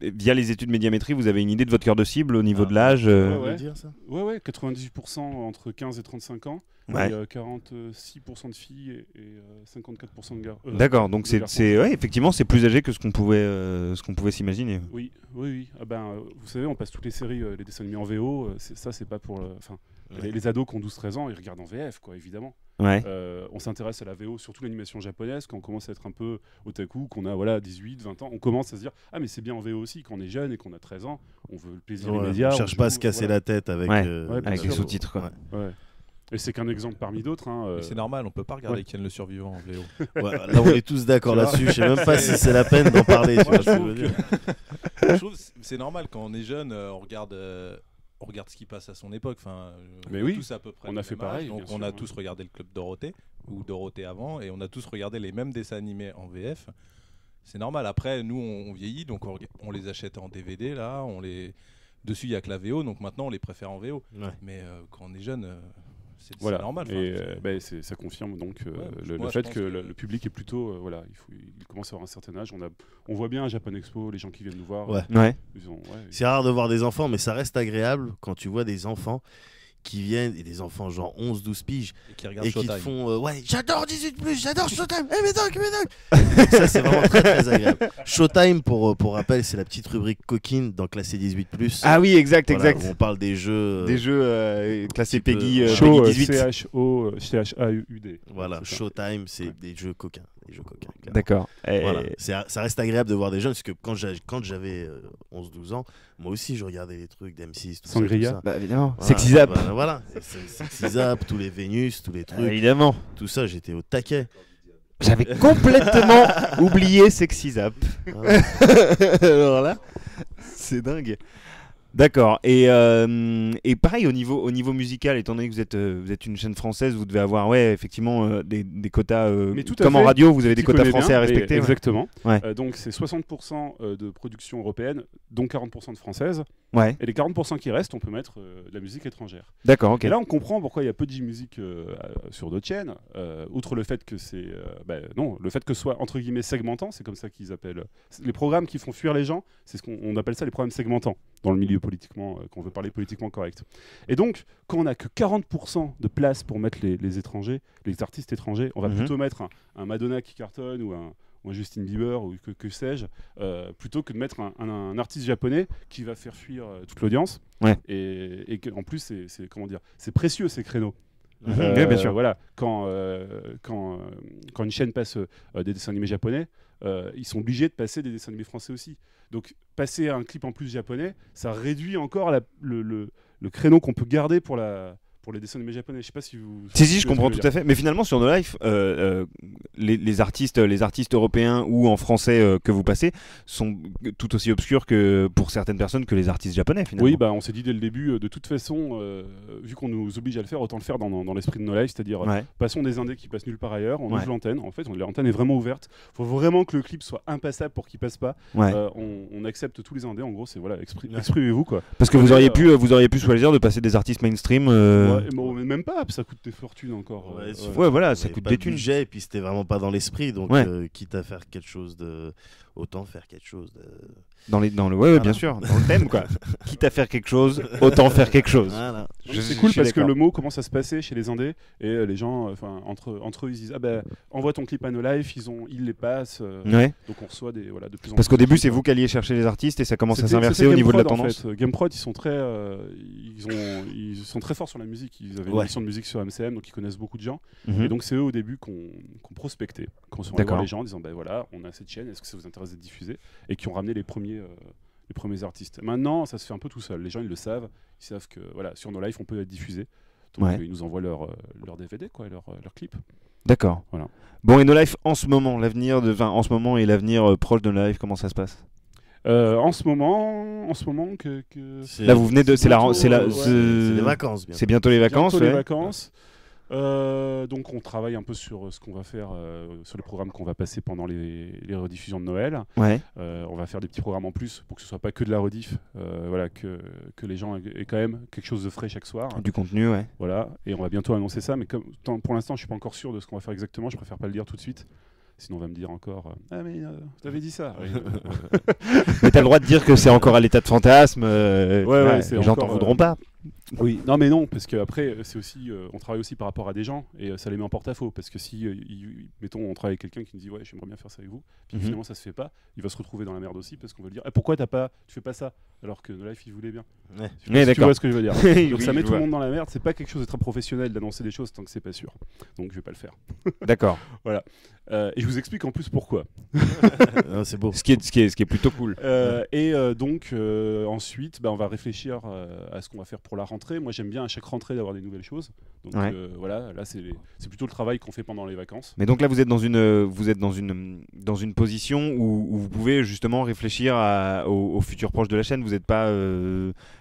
via les études médiamétrie, vous avez une idée de votre cœur de cible au niveau de l'âge ouais, On peut ouais. le dire ça. Ouais, 98% entre 15 et 35 ans. Ouais. Et 46% de filles et 54% de gars. D'accord, donc de garçons. ouais, effectivement, c'est plus âgé que ce qu'on pouvait s'imaginer. Oui. Ah ben, vous savez, on passe toutes les séries, les dessins animés en VO. Ça, c'est pas pour. Enfin, Ouais. les ados qui ont 12-13 ans, ils regardent en VF, quoi, évidemment. Ouais. On s'intéresse à la VO, surtout l'animation japonaise, quand on commence à être un peu otaku, qu'on a voilà, 18, 20 ans, on commence à se dire ah mais c'est bien en VO aussi, quand on est jeune et qu'on a 13 ans, on veut le plaisir Ouais, immédiat. on cherche pas à se casser la tête avec, Ouais. Ouais, bien Avec les sûr. sous-titres, quoi. Ouais. Ouais. Et c'est qu'un exemple parmi d'autres. Hein, Mais c'est normal, on peut pas regarder ouais. Ken le survivant en VO. Ouais, là, on est tous d'accord Tu vois. là-dessus. Je sais même pas si c'est la peine d'en parler. Tu vois ce que je veux dire. Je trouve que c'est normal quand on est jeune, on regarde ce qui passe à son époque. Enfin, Mais on oui, est tous à peu près on du a fait même âge, pareil, donc bien on sûr, a ouais. tous regardé le Club Dorothée ou Dorothée avant, et on a tous regardé les mêmes dessins animés en VF. C'est normal. Après, nous, on vieillit, donc on les achète en DVD là. Dessus, il y a que la VO, donc maintenant on les préfère en VO. Ouais. Mais quand on est jeune, c'est Voilà. normal. Enfin, Et c'est- ça confirme donc Ouais, le moi, je fait pense que que- le public est plutôt voilà, il commence à avoir un certain âge. On voit bien à Japan Expo les gens qui viennent nous voir. Ouais. Ouais. Ils ont, ouais, C'est rare de voir des enfants, mais ça reste agréable quand tu vois des enfants qui viennent, et des enfants genre 11-12 piges, Et qui regarde et qui te Showtime. font ouais, j'adore 18+, j'adore Showtime, Médoc. Ça, c'est vraiment très très agréable. Showtime, pour rappel, c'est la petite rubrique coquine dans Classé 18+. Ah oui, exact, Voilà, exact. où on parle des jeux. Des jeux classés petit peu, Peggy, Show, Peggy 18. CHAUD. Voilà, C'est ça. Showtime, c'est des jeux coquins. Clairement. D'accord. Et- Voilà. Ça reste agréable de voir des jeunes, parce que quand j'avais 11-12 ans, moi aussi je regardais les trucs d'M6, tout ça, Sangria. tout ça. Bah évidemment. Voilà, Sexy Zap. Voilà. Sexy Zap, tous les Vénus, tous les trucs, Évidemment. tout ça, j'étais au taquet. J'avais complètement oublié Sexy Zap. Voilà. Alors là, c'est dingue. D'accord. Et pareil au niveau musical, étant donné que vous êtes une chaîne française, vous devez avoir effectivement des quotas Mais tout à comme en fait. radio, vous avez des Tu quotas connais français bien, à respecter. et Ouais. Exactement. Ouais. Donc c'est 60% de production européenne, dont 40% de française. Ouais. Et les 40% qui restent, on peut mettre de la musique étrangère. D'accord. Ok. Et là, on comprend pourquoi il y a peu de musique sur d'autres chaînes. Outre le fait que c'est, le fait que ce soit entre guillemets segmentant, c'est comme ça qu'ils appellent les programmes qui font fuir les gens. C'est ce qu'on appelle ça les programmes segmentants dans le milieu politiquement, qu'on veut parler politiquement correct. Et donc, quand on n'a que 40% de place pour mettre les étrangers, les artistes étrangers, on va plutôt mettre un Madonna qui cartonne ou un Justin Bieber ou que sais-je, plutôt que de mettre un artiste japonais qui va faire fuir toute l'audience. Ouais. Et en plus, c'est comment dire, c'est précieux ces créneaux. Oui, bien sûr. Voilà, quand une chaîne passe des dessins animés japonais, ils sont obligés de passer des dessins animés français aussi. Donc passer un clip en plus japonais, ça réduit encore le créneau qu'on peut garder pour les dessins animés japonais. Je sais pas si vous... Si, je comprends tout à fait. Mais finalement, sur No Life, les artistes européens ou en français que vous passez sont tout aussi obscurs que pour certaines personnes que les artistes japonais, finalement. Oui, on s'est dit dès le début, de toute façon, vu qu'on nous oblige à le faire, autant le faire dans l'esprit de No Life, c'est-à-dire Ouais. passons des indés qui passent nulle part ailleurs, on Ouais. ouvre l'antenne, en fait, l'antenne est vraiment ouverte. Il faut vraiment que le clip soit impassable pour qu'il passe pas. Ouais. On accepte tous les indés, en gros, c'est voilà, exprimez-vous quoi. Parce que vous auriez pu choisir de passer des artistes mainstream. Ouais, bon, même pas, ça coûte des fortunes encore. Ouais, voilà, ça Il y avait coûte pas des de thunes. budget, et puis c'était vraiment pas dans l'esprit, donc Ouais. quitte à faire quelque chose de. Autant faire quelque chose de. Ouais, Voilà. bien sûr, dans le thème quoi. Quitte à faire quelque chose, autant faire quelque chose. Voilà. C'est cool parce que le mot commence à se passer chez les indés et les gens, entre eux, ils disent envoie ton clip à No Life, ils les passent. Ouais. Donc on reçoit des voilà de plus en Parce plus qu'au de début, clips, c'est vous qui alliez chercher les artistes et ça commence à C'était s'inverser au niveau de la Gameprod, tendance. En fait. Gameprod, ils sont très, ils sont très forts sur la musique. Ils avaient une Ouais. émission de musique sur MCM, donc ils connaissent beaucoup de gens. Mhm. Et donc c'est eux au début qu'on prospectait, qu'on sont allés D'accord. voir les gens en disant voilà, on a cette chaîne, est-ce que ça vous intéresse d'être diffusé, et qui ont ramené les premiers artistes. Maintenant, ça se fait un peu tout seul. Les gens ils le savent, ils savent que voilà, sur No Life on peut être diffusé. Donc Ouais. ils nous envoient leur DVD, quoi, leur clip. D'accord. Voilà. Bon, et No Life en ce moment, en ce moment et l'avenir proche de No Life, comment ça se passe? En ce moment que Là, vous venez de, c'est bientôt, C'est les vacances, bien. c'est bientôt les vacances. bientôt les ouais. vacances. Donc on travaille un peu sur ce qu'on va faire, sur les programmes qu'on va passer pendant les rediffusions de Noël. Ouais. On va faire des petits programmes en plus pour que ce soit pas que de la rediff, voilà, que les gens aient quand même quelque chose de frais chaque soir. Du contenu, ouais. Voilà, et on va bientôt annoncer ça, mais pour l'instant je suis pas encore sûr de ce qu'on va faire exactement, je préfère pas le dire tout de suite. Sinon on va me dire encore ah mais t'avais dit ça. Oui, Mais t'as le droit de dire que c'est encore à l'état de fantasme. ouais, c'est les gens t'en encore, voudront pas. Oui, non mais non, parce qu'après c'est aussi, on travaille aussi par rapport à des gens et ça les met en porte-à-faux, parce que si, mettons, on travaille avec quelqu'un qui nous dit ouais j'aimerais bien faire ça avec vous, puis Mhm. finalement ça se fait pas, il va se retrouver dans la merde aussi, parce qu'on va lui dire pourquoi tu fais pas ça, alors que No Life il voulait bien. Ouais. Si Ouais, tu d'accord. vois ce que je veux dire. Oui, Donc ça met je tout le vois. monde dans la merde, c'est pas quelque chose de très professionnel d'annoncer des choses tant que c'est pas sûr. Donc je vais pas le faire. D'accord. Et je vous explique en plus pourquoi. Non, c'est beau. Ce qui est plutôt cool. Donc ensuite, on va réfléchir à ce qu'on va faire pour la rentrée. Moi, j'aime bien à chaque rentrée d'avoir des nouvelles choses. Donc Ouais. voilà, là c'est plutôt le travail qu'on fait pendant les vacances. Mais donc là, vous êtes dans une position où vous pouvez justement réfléchir au futur proche de la chaîne. Vous n'êtes pas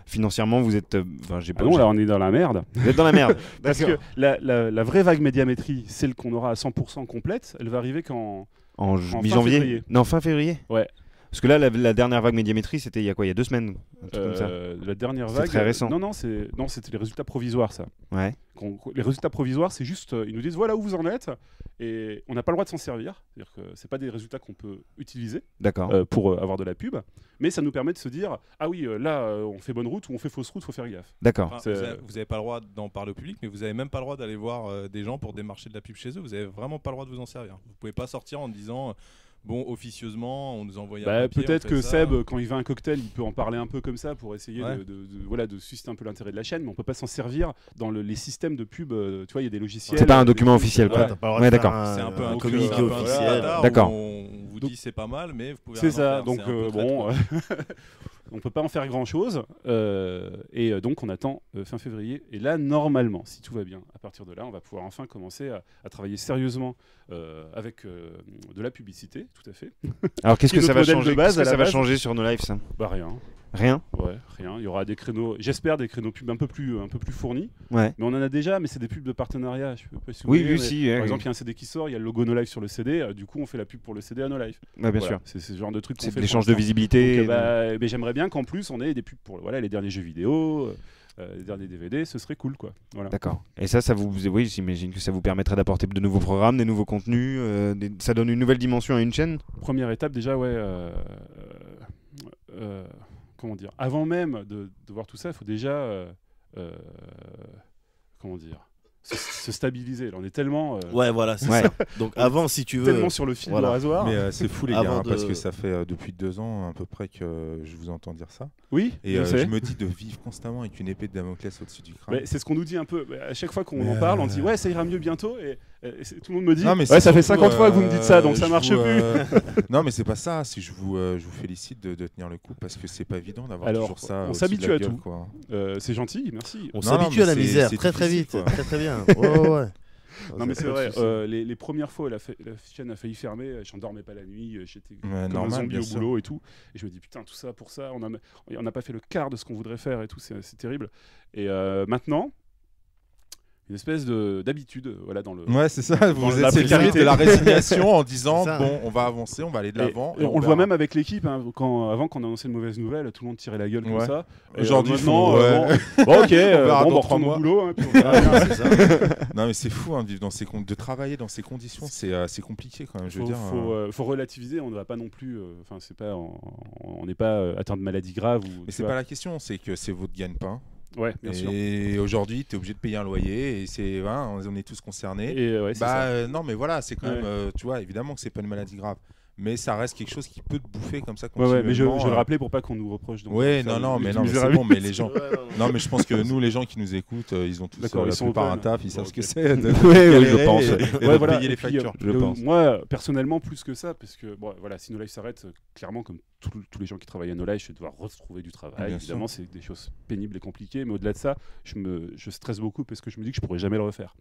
financièrement, vous êtes. J'ai pas. Ah non, là on est dans la merde. Vous êtes dans la merde. Parce que la vraie vague médiamétrie, celle qu'on aura à 100% complète, elle va arriver quand. En fin mi-janvier. février. Non, fin février. Ouais. Parce que là, la dernière vague Médiamétrie, c'était il y a quoi? Il y a 2 semaines, un truc comme ça. La dernière C'est vague. très récent. Non, c'était les résultats provisoires, ça. Ouais, Les résultats provisoires, c'est juste, ils nous disent voilà où vous en êtes, et on n'a pas le droit de s'en servir. C'est-à-dire que c'est pas des résultats qu'on peut utiliser d'accord. pour avoir de la pub, mais ça nous permet de se dire ah oui, là, on fait bonne route ou on fait fausse route, faut faire gaffe. D'accord. Enfin, vous avez pas le droit d'en parler au public, mais vous avez même pas le droit d'aller voir des gens pour démarcher de la pub chez eux. Vous avez vraiment pas le droit de vous en servir. Vous pouvez pas sortir en disant bon, officieusement, on nous envoie un papier. Peut-être on fait que ça. Seb, quand il veut un cocktail, il peut en parler un peu comme ça pour essayer Ouais. de susciter un peu l'intérêt de la chaîne, mais on peut pas s'en servir dans les systèmes de pub. Tu vois, il y a des logiciels. C'est pas un des document trucs, officiel, Ouais, quoi. t'as pas le droit Ouais, de faire d'accord. C'est un peu un communiqué un peu un officiel. bâtard où D'accord. On vous dit c'est pas mal, mais vous pouvez C'est rien en ça, faire. donc C'est un peu traître, bon, quoi. on peut pas en faire grand chose, et donc on attend fin février. Et là, normalement, si tout va bien, à partir de là, on va pouvoir enfin commencer à travailler sérieusement avec de la publicité, tout à fait. Alors qu'est-ce Qui que est ça notre va modèle changer? de base, Qu'est-ce que à la ça va base changer sur nos lives, ça? Bah rien, Rien? ouais, rien. Il y aura des créneaux, j'espère des créneaux pubs un peu plus fournis, Ouais. mais on en a déjà, mais c'est des pubs de partenariat. Je sais pas si vous Oui, voyez, oui, mais si. Par exemple, il y a un CD qui sort, il y a le logo No Life sur le CD, du coup on fait la pub pour le CD à No Life. Ouais, bien Voilà, sûr. c'est ce genre de truc qu'on C'est fait. de pour l'échange de l'instant. visibilité. Donc, mais j'aimerais bien qu'en plus on ait des pubs pour les derniers jeux vidéo, les derniers DVD, ce serait cool quoi. Voilà. D'accord. Et ça oui, j'imagine que ça vous permettrait d'apporter de nouveaux programmes, des nouveaux contenus. Ça donne une nouvelle dimension à une chaîne. Première étape déjà, ouais. Comment dire? Avant même de voir tout ça, il faut déjà comment dire? Se stabiliser. Là, on est tellement Ouais, voilà, c'est Ouais. ça. Donc avant, si tu veux. tellement sur le fil voilà. de rasoir. Mais c'est fou les Avant gars, hein, parce de- que ça fait depuis 2 ans à peu près que je vous entends dire ça. Oui, Et je sais. je me dis de vivre constamment avec une épée de Damoclès au-dessus du crâne. Mais c'est ce qu'on nous dit un peu. À chaque fois qu'on Mais en parle, on dit ouais, ça ira mieux bientôt. Et tout le monde me dit Non, mais ouais, c'est ça fait surtout, 50 fois que vous me dites ça, donc ça je marche vous, plus. Non, mais c'est pas ça. Si je vous félicite de tenir le coup parce que c'est pas évident d'avoir Alors, toujours ça. on au-dessus de s'habitue la à gueule, tout. quoi. C'est gentil, merci. On Non, non, s'habitue mais à la c'est- misère c'est très très difficile, vite. quoi. Très très bien. Ouais. Non mais c'est pas vrai, de souci. les premières fois la chaîne a failli fermer, je n'endormais pas la nuit, j'étais comme un normal, zombie bien au sûr. boulot et tout, et je me dis putain tout ça pour ça, on n'a pas fait le quart de ce qu'on voudrait faire et tout, c'est terrible. Et maintenant, une espèce d'habitude, voilà dans le. Ouais, c'est ça. Dans Vous la êtes limite précarité. de la résignation en disant C'est ça. bon, on va avancer, on va aller de l'avant. Et on le voit même avec l'équipe, hein, avant qu'on annonçait une mauvaise nouvelle, tout le monde tirait la gueule comme Ouais. ça. Et, Aujourd'hui, maintenant, ouais. bon, ok, verra bon, dans on 3 retourne au mois. boulot, hein, puis on verra bien. C'est ça. Non, mais c'est fou hein, de vivre dans de travailler dans ces conditions. C'est compliqué quand même. Je veux dire. Faut relativiser, on ne va pas non plus. Enfin, c'est pas, on n'est pas atteint de maladie grave. Ou, Mais tu c'est vois. pas la question, c'est que c'est votre gagne-pain. Ouais, bien sûr. Et aujourd'hui, tu es obligé de payer un loyer et c'est voilà, on est tous concernés. Et ouais, c'est Bah ça. non, mais voilà, c'est quand Ouais. même, tu vois, évidemment que c'est pas une maladie grave, mais ça reste quelque chose qui peut te bouffer comme ça Ouais, ouais, mais je continuellement, le rappelais pour pas qu'on nous reproche. donc, Ouais, de faire non, le- mais le non, mais c'est misérable. bon, mais les gens. Ouais, Non, mais je pense que nous, les gens qui nous écoutent, ils ont tous D'accord, la ils sont plupart un open. taf, ils savent Bon, ce que ok. c'est de Oui, galérer je pense. et Ouais, de voilà. payer Et les puis, factures. je pense. Moi, personnellement, plus que ça, parce que bon, voilà, si No Life s'arrête, clairement, comme tous les gens qui travaillent à No Life, je vais devoir retrouver du travail. Bien Évidemment, c'est des choses pénibles et compliquées, mais au-delà de ça, je stresse beaucoup parce que je me dis que je pourrais jamais le refaire.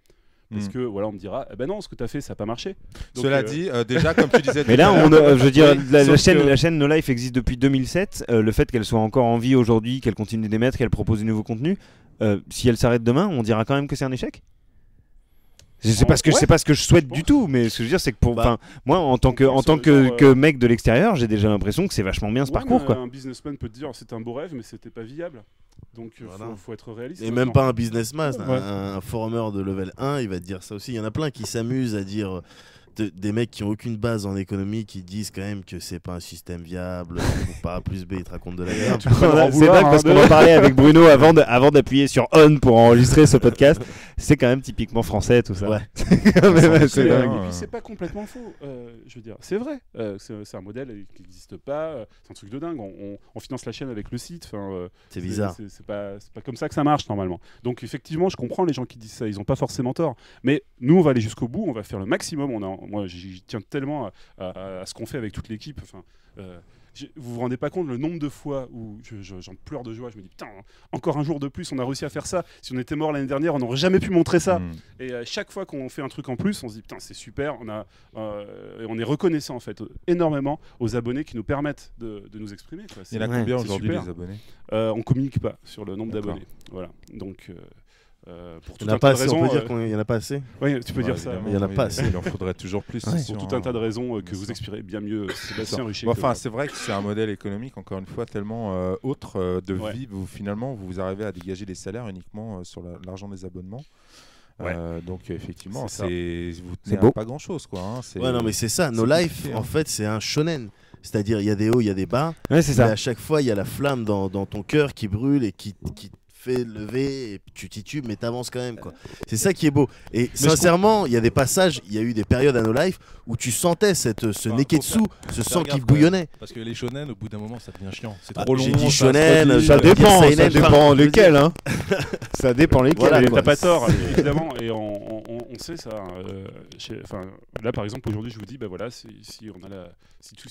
Parce Mm. que voilà, on me dira, eh ben non, ce que tu as fait, ça n'a pas marché. Donc, Cela dit, déjà, comme tu disais. Mais tout là, à l'heure, je veux dire, Oui, la sauf chaîne, que- la chaîne No Life existe depuis 2007. Le fait qu'elle soit encore en vie aujourd'hui, qu'elle continue d'émettre, qu'elle propose du nouveau contenu, si elle s'arrête demain, on dira quand même que c'est un échec. C'est pas ce que Ouais, c'est pas ce que je souhaite je du pense. tout, mais ce que je veux dire, c'est que Bah, enfin, moi, en tant que en plus, genre, que mec de l'extérieur, j'ai déjà l'impression que c'est vachement bien ce ouais, parcours, mais quoi. Un businessman peut te dire, c'est un beau rêve, mais c'était pas viable. Donc, Voilà. faut être réaliste. Et maintenant. même pas un businessman, Ouais. un forumeur de level 1, il va te dire ça aussi. Il y en a plein qui s'amusent à dire des mecs qui ont aucune base en économie qui disent quand même que c'est pas un système viable, ou pas A plus B, ils te racontent de la merde. Tu peux pas leur en C'est vouloir, dingue parce hein, qu'on en parlait avec Bruno avant d'appuyer sur on pour enregistrer ce podcast. C'est quand même typiquement français tout ça. Ouais. C'est c'est dingue. dingue. Et puis c'est pas complètement faux. Je veux dire, c'est vrai. C'est un modèle qui n'existe pas. C'est un truc de dingue. On finance la chaîne avec le site. Enfin, C'est bizarre. C'est pas comme ça que ça marche normalement. Donc effectivement, je comprends les gens qui disent ça. Ils ont pas forcément tort. Mais nous, on va aller jusqu'au bout. On va faire le maximum. Moi, j'y tiens tellement à ce qu'on fait avec toute l'équipe. Enfin, vous vous rendez pas compte le nombre de fois où j'en pleure de joie. Je me dis putain, encore un jour de plus, on a réussi à faire ça. Si on était mort l'année dernière, on n'aurait jamais pu montrer ça. Mm. Et chaque fois qu'on fait un truc en plus, on se dit putain c'est super, on est reconnaissant en fait énormément aux abonnés qui nous permettent de nous exprimer. Quoi. Il y en a Ouais, combien c'est aujourd'hui super. les abonnés? On communique pas sur le nombre D'accord. d'abonnés. Voilà. Donc Pour Il tout n'y en un a pas tas de assez, on raisons. peut dire qu'il n'y en a pas assez. Oui, tu peux dire Ouais, ça. évidemment, Il y en a oui, pas assez. Il en faudrait toujours plus. c'est Ouais. sûr, Pour tout un tas de hein. raisons que Bien vous sûr. expliquerez bien mieux, Sébastien Richer. Bon, que enfin, moi. c'est vrai que c'est un modèle économique, encore une fois, tellement autre de Ouais. vie. Finalement, vous arrivez à dégager des salaires uniquement sur l'argent des abonnements. Ouais. Donc, effectivement, C'est ça. vous C'est tenez beau. à pas grand-chose. Quoi, hein. Ouais, non, mais c'est ça. No c'est Life, compliqué, en hein. fait, c'est un shonen. C'est-à-dire, il y a des hauts, il y a des bas. Ouais, c'est Mais ça. à chaque fois, il y a la flamme dans ton cœur qui brûle et qui te fait lever. Et tu titubes, mais t'avances quand même, quoi. C'est ça qui est beau. Et sincèrement, il y a des passages, il y a eu des périodes à No Life où tu sentais ce Enfin, neketsu, ce Faire sang qui gaffe, bouillonnait. Parce que les shonen, au bout d'un moment, ça devient chiant. C'est Ah, trop long. j'ai dit ça se shonen, redit, ça dépend, Ça seinen, dépend enfin, je veux lesquels, dire. hein. Ça dépend lesquels. Voilà, Mais quoi. t'as pas tort, évidemment, et on sait ça. Là, par exemple, aujourd'hui, je vous dis, bah voilà, si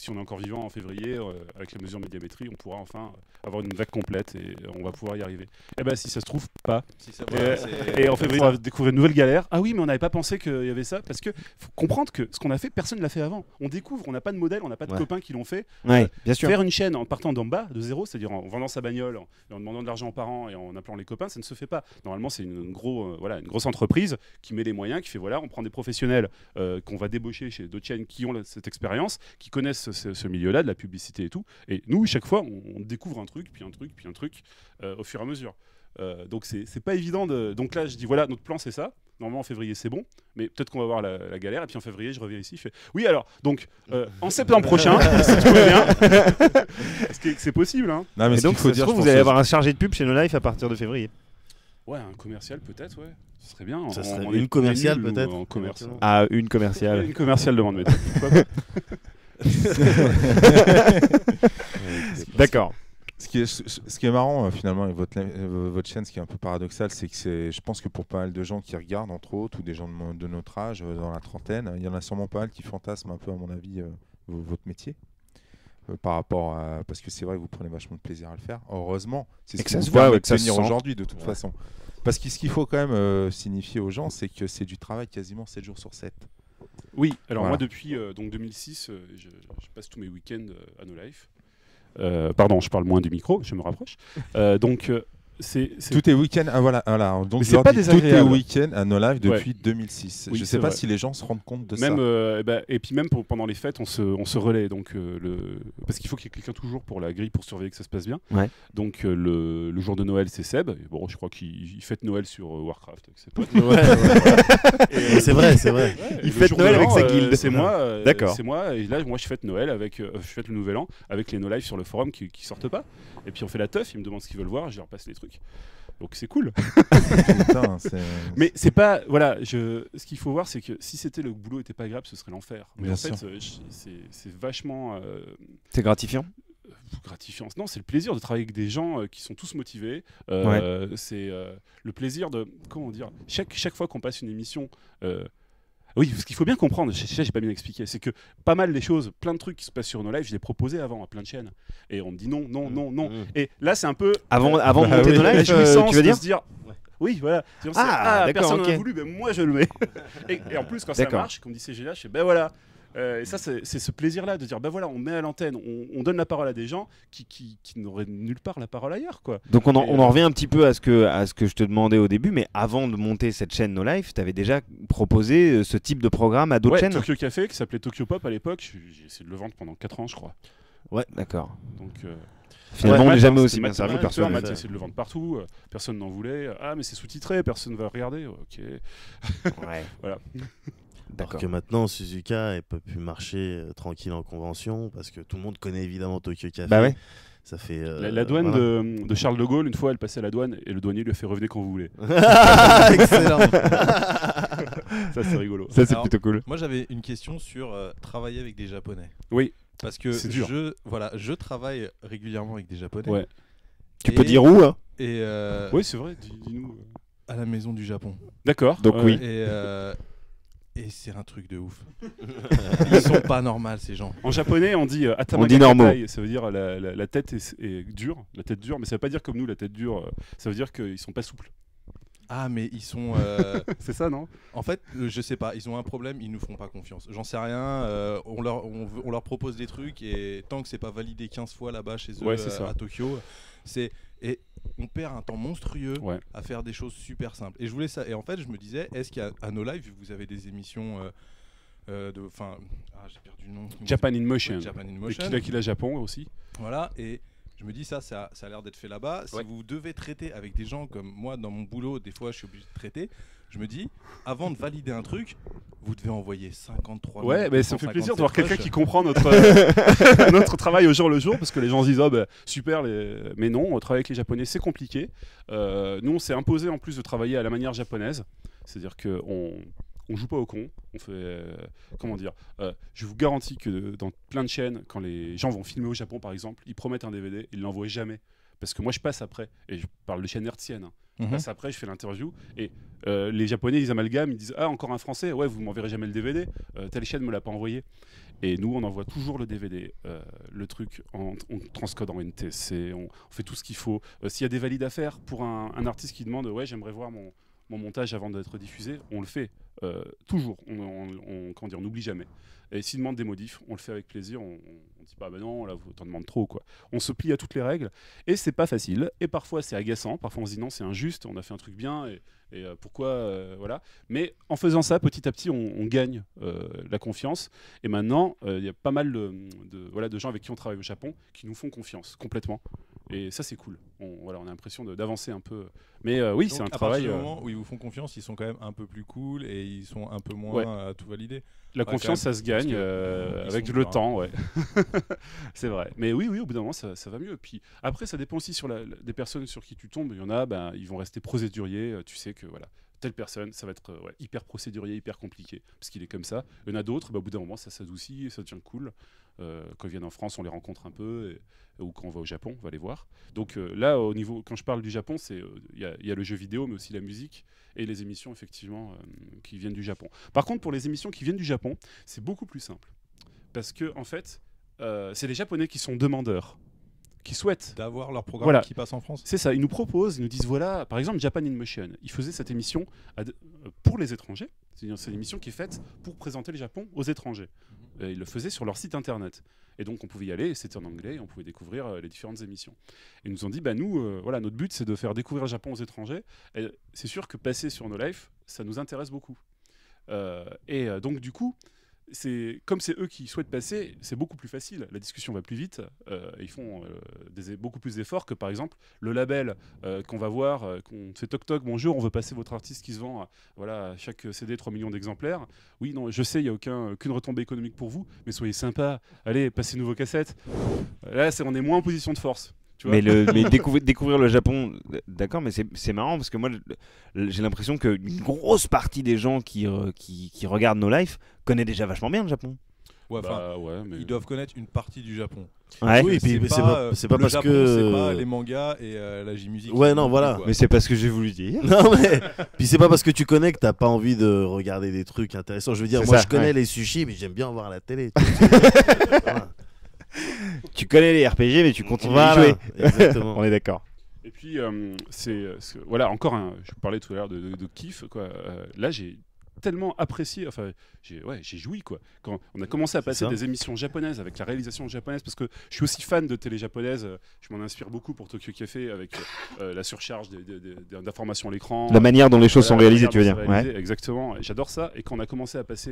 on est encore vivant en février, avec la mesure médiamétrie, on pourra enfin avoir une vague complète et on va pouvoir y arriver. Et ben, si ça se trouve pas. Si ça, Et, voilà, c'est- et en février, on va découvrir une nouvelle galère. Ah oui, mais on n'avait pas pensé qu'il y avait ça, parce que faut comprendre que ce qu'on a fait, personne ne l'a fait avant. On découvre, on n'a pas de modèle, on n'a pas de Ouais. copains qui l'ont fait. Ouais, bien sûr. Faire une chaîne en partant d'en bas, de zéro, c'est-à-dire en vendant sa bagnole, en demandant de l'argent aux parents et en appelant les copains, ça ne se fait pas. Normalement, c'est une grosse entreprise qui met les moyens, qui fait voilà, on prend des professionnels qu'on va débaucher chez d'autres chaînes qui ont cette expérience, qui connaissent ce milieu-là, de la publicité et tout. Et nous, chaque fois, on découvre un truc, puis un truc, puis un truc, au fur et à mesure. Donc c'est pas évident de. Donc là, je dis voilà, notre plan c'est ça. Normalement en février c'est bon, mais peut-être qu'on va voir la galère. Et puis en février, je reviens ici, je fais oui alors. Donc en septembre prochain, si tout va bien, est-ce que c'est possible hein. Non, mais Et ce qu'il donc, faut ça se dire, trouve, je vous pense allez que- avoir un chargé de pub chez No Life à partir de février. Ouais, un commercial peut-être, ouais. Ce serait bien. Ça serait On une est commerciale, nuls, nous, peut-être, En commerce. éventuellement. Ah, une commerciale. Une commerciale demande méthode. Pourquoi pas. D'accord. Ce qui est marrant finalement avec votre chaîne, ce qui est un peu paradoxal, c'est que je pense que pour pas mal de gens qui regardent, entre autres, ou des gens de notre âge, dans la trentaine, il y en a sûrement pas mal qui fantasment un peu, à mon avis, votre métier. Par rapport à... Parce que c'est vrai que vous prenez vachement de plaisir à le faire. Heureusement, c'est ce Et que qui ça vous se voit, permet ouais, de que ça se tenir sent. aujourd'hui de toute façon. Parce que ce qu'il faut quand même signifier aux gens, c'est que c'est du travail quasiment 7 jours sur 7. Oui, alors Voilà. moi depuis donc 2006, je passe tous mes week-ends à No Life. Pardon, je parle moins du micro, je me rapproche. Donc c'est Tout est week-end. Ah, voilà. Donc Mais je c'est leur pas dis, tout est désagréable. week-end à No Life depuis Ouais. 2006. Oui, je c'est sais pas vrai. si les gens se rendent compte de même ça. et puis même pendant les fêtes, on se relaie donc parce qu'il faut qu'il y ait quelqu'un toujours pour la grille pour surveiller que ça se passe bien. Ouais. Donc le jour de Noël, c'est Seb. Et bon, je crois qu'il fête Noël sur Warcraft avec ses potes. Mais c'est vrai, c'est vrai. Ouais, Il et le fête jour Noël de avec l'an, sa guilde. C'est moi. D'accord. C'est moi. Et là, moi, je fête Noël avec. Je fête le Nouvel An avec les No Life sur le forum qui sortent pas. Et puis on fait la teuf. Ils me demandent ce qu'ils veulent voir. Je leur passe les trucs. Donc c'est cool. Putain, Mais c'est pas. Voilà. Ce qu'il faut voir, c'est que si c'était le boulot était pas agréable, ce serait l'enfer. Mais Bien en fait, sûr. c'est vachement. C'est gratifiant. Gratifiant. Non, c'est le plaisir de travailler avec des gens qui sont tous motivés. C'est le plaisir de. Comment dire. Chaque fois qu'on passe une émission. Oui, ce qu'il faut bien comprendre, j'ai pas bien expliqué, c'est que pas mal des choses, plein de trucs qui se passent sur nos lives, je les proposais avant à plein de chaînes. Et on me dit non. Et là, c'est un peu. Avant de Bah monter oui. No la Life, jouissance tu veux de dire se dire. Oui, voilà. C'est-à-dire, Ah, d'accord, personne ok. n'a voulu, ben moi je le mets. et en plus, quand ça D'accord. marche, qu'on me dit c'est génial, je fais ben voilà. Et ça, c'est ce plaisir-là de dire ben voilà, on met à l'antenne, on donne la parole à des gens qui n'auraient nulle part la parole ailleurs, quoi. Donc on Et, en revient un petit peu à ce que je te demandais au début, mais avant de monter cette chaîne No Life, tu avais déjà proposé ce type de programme à d'autres Ouais, chaînes. Tokyo Café, qui s'appelait Tokyo Pop à l'époque, j'ai essayé de le vendre pendant 4 ans, je crois. D'accord. Donc, Finalement, on Matt, n'est jamais hein, aussi c'était bien Matt, servi Matt, que personne. Matt a essayé de le vendre partout, personne n'en voulait. Ah, mais c'est sous-titré, personne ne va regarder. Ok. Ouais. Voilà. Alors D'accord. que maintenant, Suzuka, elle peut plus marcher tranquille en convention parce que tout le monde connaît évidemment Tokyo Café. Bah ouais. Ça fait. La douane voilà. de Charles de Gaulle, une fois, elle passait à la douane et le douanier lui a fait revenez quand vous voulez. Excellent. Ça, c'est rigolo. Ça, c'est Alors, plutôt cool. Moi, j'avais une question sur travailler avec des Japonais. Oui. Parce que C'est dur. je travaille régulièrement avec des Japonais. Ouais. Tu peux dire où, hein. Et Oui, c'est vrai, dis-nous. à la maison du Japon. D'accord. Donc oui. Et c'est un truc de ouf. Ils sont pas normaux, ces gens. En japonais, on dit On dit normaux. Atamaga-katai, ça veut dire la tête est dure, la tête dure, mais ça veut pas dire comme nous la tête dure, ça veut dire qu'ils sont pas souples. Ah, mais ils sont. C'est ça, non? En fait, je sais pas, ils ont un problème, ils nous font pas confiance. J'en sais rien, on leur propose des trucs et tant que c'est pas validé 15 fois là-bas chez eux Ouais, c'est ça. à Tokyo, Et on perd un temps monstrueux Ouais. à faire des choses super simples. Et je voulais ça. Et en fait, je me disais, est-ce qu'à No Live, vu que vous avez des émissions j'ai perdu le nom. Japan in Motion. Ouais, Japan in Et Motion. Kila Japon aussi. Voilà, et je me dis ça a l'air d'être fait là-bas. Si vous devez traiter avec des gens comme moi dans mon boulot, des fois je suis obligé de traiter, je me dis, avant de valider un truc, vous devez envoyer 53 Ouais, mais ça me fait plaisir de voir quelqu'un rushs. qui comprend notre, notre travail au jour le jour, parce que les gens se disent, oh, bah, super, mais non, on travaille avec les Japonais, c'est compliqué. Nous, on s'est imposé en plus de travailler à la manière japonaise, c'est-à-dire qu'on on joue pas au con, on fait comment dire, je vous garantis que dans plein de chaînes, quand les gens vont filmer au Japon par exemple, ils promettent un DVD, ils l'envoient jamais, parce que moi je passe après, et je parle de chaînes hertziennes, hein. Je passe après, je fais l'interview, et les Japonais ils amalgament, ils disent ah encore un Français, ouais vous m'enverrez jamais le DVD, telle chaîne me l'a pas envoyé, et nous on envoie toujours le DVD, le truc on transcode en NTSC, on fait tout ce qu'il faut, s'il y a des valides à faire pour un artiste qui demande ouais j'aimerais voir mon montage avant d'être diffusé, on le fait toujours, comment dire, on n'oublie jamais. Et s'il demande des modifs, on le fait avec plaisir, on dit pas bah non, là vous t'en demandez trop quoi. On se plie à toutes les règles et c'est pas facile et parfois c'est agaçant, parfois on se dit non c'est injuste, on a fait un truc bien et pourquoi voilà. Mais en faisant ça petit à petit on gagne la confiance et maintenant il y a pas mal de gens avec qui on travaille au Japon qui nous font confiance complètement. Et ça c'est cool, on a l'impression d'avancer un peu. Mais oui, donc, c'est un à travail. partir du moment où ils vous font confiance, ils sont quand même un peu plus cool et ils sont un peu moins à tout valider. La Ouais, confiance, quand même, ça se gagne parce que, avec ils le sont temps, ouais. C'est vrai. Mais oui, au bout d'un moment, ça va mieux. Puis après, ça dépend aussi sur des personnes sur qui tu tombes. Il y en a, ben, ils vont rester procéduriers. Tu sais que voilà, telle personne, ça va être hyper procédurier, hyper compliqué, parce qu'il est comme ça. Il y en a d'autres, au bout d'un moment, ça s'adoucit et ça devient cool. Quand ils viennent en France, on les rencontre un peu, ou quand on va au Japon, on va les voir. Donc là, au niveau, quand je parle du Japon, il y a le jeu vidéo, mais aussi la musique et les émissions effectivement qui viennent du Japon. Par contre, pour les émissions qui viennent du Japon, c'est beaucoup plus simple, parce que en fait, c'est les Japonais qui sont demandeurs, qui souhaitent d'avoir leur programme Voilà. qui passe en France. C'est ça, ils nous proposent, ils nous disent voilà, par exemple Japan in Motion, ils faisaient cette émission pour les étrangers, c'est une émission qui est faite pour présenter le Japon aux étrangers. Et ils le faisaient sur leur site internet. Et donc on pouvait y aller, c'était en anglais, et on pouvait découvrir les différentes émissions. Et ils nous ont dit, bah nous, voilà, notre but c'est de faire découvrir le Japon aux étrangers. Et c'est sûr que passer sur No Life, ça nous intéresse beaucoup. Donc du coup, comme c'est eux qui souhaitent passer, c'est beaucoup plus facile. La discussion va plus vite. Ils font beaucoup plus d'efforts que par exemple le label qu'on va voir, qu'on fait toc toc, bonjour, on veut passer votre artiste qui se vend à chaque CD 3 millions d'exemplaires. Oui, non, je sais, il n'y a aucune retombée économique pour vous, mais soyez sympa, allez, passez-nous vos cassettes. Là, on est moins en position de force. Tu vois. Mais découvrir le Japon, d'accord, mais c'est marrant parce que moi j'ai l'impression qu'une grosse partie des gens qui regardent No Life connaît déjà vachement bien le Japon. Ouais, mais... ils doivent connaître une partie du Japon. Ouais. Oui, et puis c'est pas le parce Japon, que c'est pas les mangas et la J-musique. Ouais, non, voilà. Mais c'est pas ce que j'ai voulu dire. Non mais puis c'est pas parce que tu connais que t'as pas envie de regarder des trucs intéressants. Je veux dire, C'est moi ça, je connais ouais. les sushis, mais j'aime bien en voir à la télé. Voilà. Tu connais les RPG, mais tu continues à y Voilà, jouer. exactement. On est d'accord. Et puis, voilà, encore je parlais tout à l'heure de kiff, quoi. Là, j'ai tellement apprécié, enfin, j'ai joui, quoi. Quand on a commencé à passer ça. des émissions japonaises avec la réalisation japonaise, parce que je suis aussi fan de télé japonaise, je m'en inspire beaucoup pour Tokyo Café avec la surcharge d'informations à l'écran. La manière dont les choses sont Voilà, la réalisées, manière tu veux dont dire. c'est réalisé, exactement, et j'adore ça. Et quand on a commencé à passer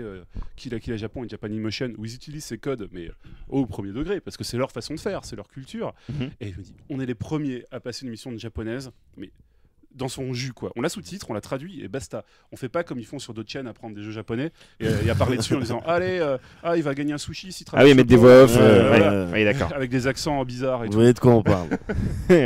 Kila Kila Japon et Japan in Motion, où ils utilisent ces codes, mais au premier degré, parce que c'est leur façon de faire, c'est leur culture. Mhm. Et je me dis, on est les premiers à passer une émission de japonaise, mais dans son jus, quoi. On la sous-titre, on la traduit et basta. On fait pas comme ils font sur d'autres chaînes à prendre des jeux japonais et à parler dessus en disant allez, il va gagner un sushi si Ah oui, mettre des voix off. voilà. Oui, d'accord. Avec des accents bizarres et Vous tout. voyez de quoi on parle.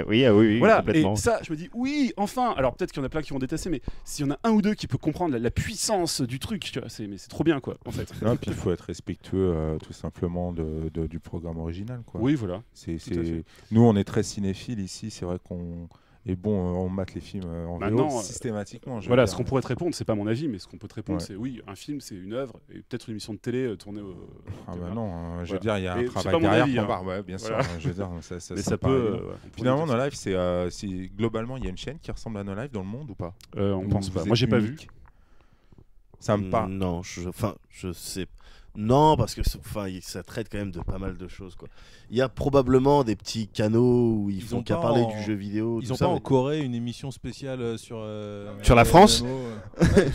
Oui, Voilà, complètement. et ça, je me dis, oui, enfin. Alors peut-être qu'il y en a plein qui vont détester, mais s'il y en a un ou deux qui peut comprendre la puissance du truc, tu vois, c'est trop bien, quoi, en fait. Non, puis il faut être respectueux tout simplement du programme original, quoi. Oui, voilà. C'est, tout à fait. Nous, on est très cinéphiles ici. C'est vrai qu'on est on mate les films en Maintenant, VO systématiquement. Voilà, veux ce dire. qu'on pourrait te répondre, c'est pas mon avis, mais ce qu'on peut te répondre, Ouais. c'est oui, un film, c'est une œuvre, et peut-être une émission de télé tournée au. Ah bah non, je veux Voilà. dire, il y a Et un c'est travail pas mon derrière avis, pour hein. voir. Ouais, bien sûr. Voilà. Je veux dire, ça Mais me ça paraît peut. évident. On pourrait Finalement, dire No Life, c'est globalement, il y a une chaîne qui ressemble à No Life dans le monde ou pas? on Ou pense vous pas. êtes Moi, j'ai pas vu. unique? Ça me parle. Non, je sais. Non, parce que ça traite quand même de pas mal de choses, quoi. Il y a probablement des petits canaux où ils font ont qu'à pas parler en- du jeu vidéo. Ils tout ont ça, pas en mais Corée une émission spéciale sur la France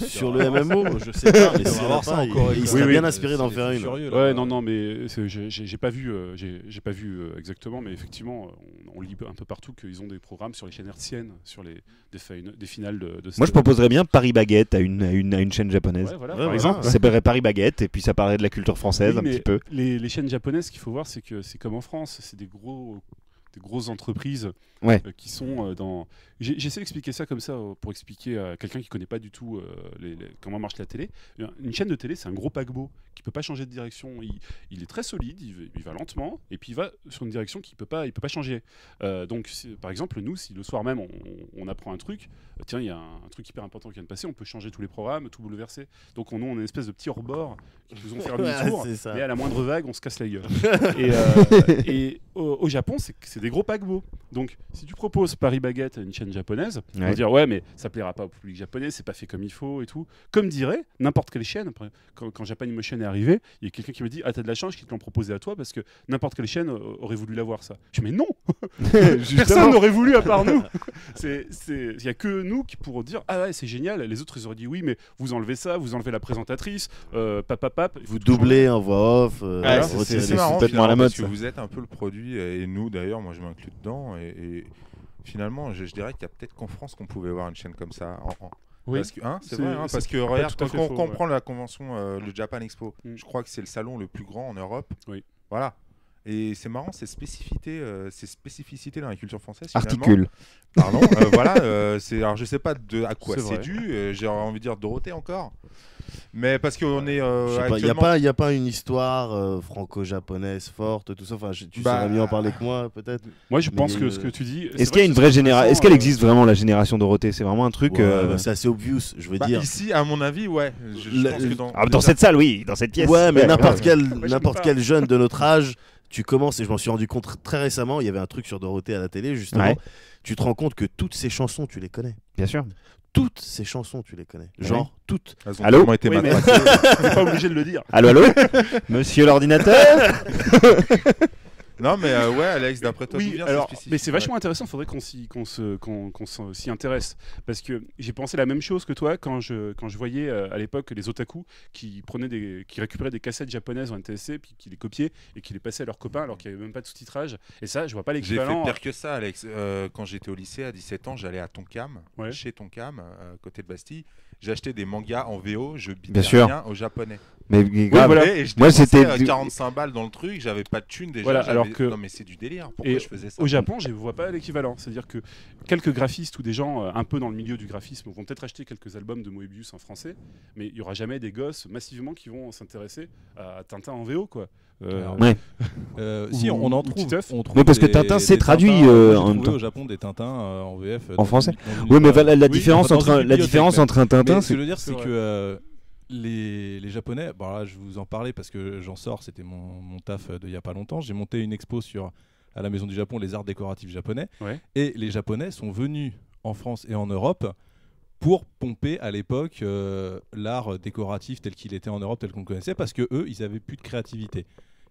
sur le MMO, je sais pas, mais On va s'il y en a voir ça pas, en Corée, il quoi. serait Oui, bien oui. inspiré d'en C'est faire une. furieux, là. Ouais, non, mais j'ai pas vu, j'ai pas vu exactement, mais effectivement, on lit un peu partout qu'ils ont des programmes sur les chaînes hertziennes, sur des finales de Moi, je proposerais bien Paris Baguette à une chaîne japonaise. Ouais, voilà, Ouais, par voilà. exemple. Ça s'appellerait Paris Baguette, et puis ça parlerait de la culture française Oui, un mais petit peu. Les chaînes japonaises, ce qu'il faut voir, c'est que c'est comme en France, c'est des grosses entreprises Ouais. qui sont dans. J'essaie d'expliquer ça comme ça pour expliquer à quelqu'un qui connaît pas du tout comment marche la télé. Une chaîne de télé, c'est un gros paquebot qui peut pas changer de direction. Il est très solide, il va lentement, et puis il va sur une direction qu'il peut pas changer. Donc, par exemple, nous, si le soir même on apprend un truc, tiens, il y a un truc hyper important qui vient de passer, on peut changer tous les programmes, tout bouleverser. Donc, on a une espèce de petit hors-bord qui nous ont fait un demi-tour. Ouais, c'est ça. Mais à la moindre vague, on se casse la gueule. et au Japon, c'est des gros paquebots. Donc, si tu proposes Paris Baguette à une chaîne japonaise, on va Ouais. dire ouais, mais ça plaira pas au public japonais, c'est pas fait comme il faut et tout. Comme dirait n'importe quelle chaîne. Quand Japanimotion est arrivé, il y a quelqu'un qui me dit ah t'as de la chance qu'ils te l'ont proposé à toi parce que n'importe quelle chaîne aurait voulu l'avoir ça. Je dis mais non, personne n'aurait voulu à part nous. Il y a que nous qui pourront dire ah ouais c'est génial. Les autres ils auraient dit oui mais vous enlevez ça, vous enlevez la présentatrice, papapap. Vous doublez en voix off. Ouais, retirez c'est les C'est marrant complètement à la finalement, mode, parce que ça. vous êtes un peu le produit et nous d'ailleurs, moi je m'inclus dedans et finalement je dirais qu'il y a peut-être qu'en France qu'on pouvait voir une chaîne comme ça. Oui. Parce que, c'est C'est- vrai, c'est parce que pas regarde, tout à quand fait on faux, comprend la convention, le Japan Expo, Mm. je crois que c'est le salon le plus grand en Europe. Oui. Voilà. Et c'est marrant, ces spécificités dans la culture française. Finalement. Articule. Pardon. Voilà. Alors je sais pas à quoi C'est c'est vrai. dû. J'ai envie de dire Dorothée encore. Mais parce qu'on est Je sais pas, actuellement. il n'y a pas une histoire franco-japonaise forte, tout ça. Enfin, tu Bah, saurais mieux en parler que moi, peut-être. Moi je pense Mais, que ce que tu dis. Est-ce qu'il y a une vraie génération Est-ce qu'elle existe vraiment la génération Dorothée? C'est vraiment un truc. Ouais, c'est assez obvious, je veux Bah, dire. ici, à mon avis, ouais. Je pense que Dans cette salle, oui, dans cette pièce. Ouais, mais Ouais, n'importe ouais. n'importe quel jeune de notre âge, tu commences, et je m'en suis rendu compte très récemment, il y avait un truc sur Dorothée à la télé, justement. Ouais. Tu te rends compte que toutes ces chansons, tu les connais. Bien sûr. Toutes ces chansons, tu les connais. Genre, toutes. Elles ont Allô tellement été Oui, mais- matraquées. T'es pas obligé de le dire. Allô, allô Monsieur l'ordinateur Non, mais ouais, Alex, d'après toi, d'où Oui, vient alors, ces mais c'est vachement intéressant. Il faudrait qu'on s'y intéresse parce que j'ai pensé la même chose que toi quand je voyais à l'époque les otaku qui récupéraient des cassettes japonaises en NTSC puis qui les copiaient et qui les passaient à leurs copains alors qu'il n'y avait même pas de sous-titrage. Et ça, je vois pas J'ai fait l'équivalent. pire que ça, Alex. Quand j'étais au lycée à 17 ans, j'allais à Tonkam, Ouais. chez Tonkam, à côté de Bastille. J'achetais des mangas en VO, je Bien bidais sûr. rien au japonais. Mais grave. voilà. Et je Moi, dépensais, c'était 45 balles dans le truc, j'avais pas de thunes déjà. Voilà, j'avais- alors que- Non, mais c'est du délire. Pourquoi Et je faisais ça Au Japon, je ne vois pas l'équivalent. C'est-à-dire que quelques graphistes ou des gens un peu dans le milieu du graphisme vont peut-être acheter quelques albums de Moebius en français, mais il n'y aura jamais des gosses massivement qui vont s'intéresser à Tintin en VO, quoi. Alors, Ouais. Si on en ou trouve. Titeuf. On trouve Oui, parce que des- Tintin, c'est des traduit, Tintins. Moi, j'ai en même trouvé temps. au Japon des Tintins en VF. En français. dans une Oui, mais école. la Oui, différence dans une entre bibliothèque, un Tintin, Mais ce que c'est je veux dire, c'est vrai. que les Japonais, bon là je vous en parlais parce que j'en sors, c'était mon taf d'il y a pas longtemps. J'ai monté une expo à la Maison du Japon, les arts décoratifs japonais. Ouais. Et les Japonais sont venus en France et en Europe pour pomper à l'époque l'art décoratif tel qu'il était en Europe, tel qu'on le connaissait, parce que eux, ils avaient plus de créativité.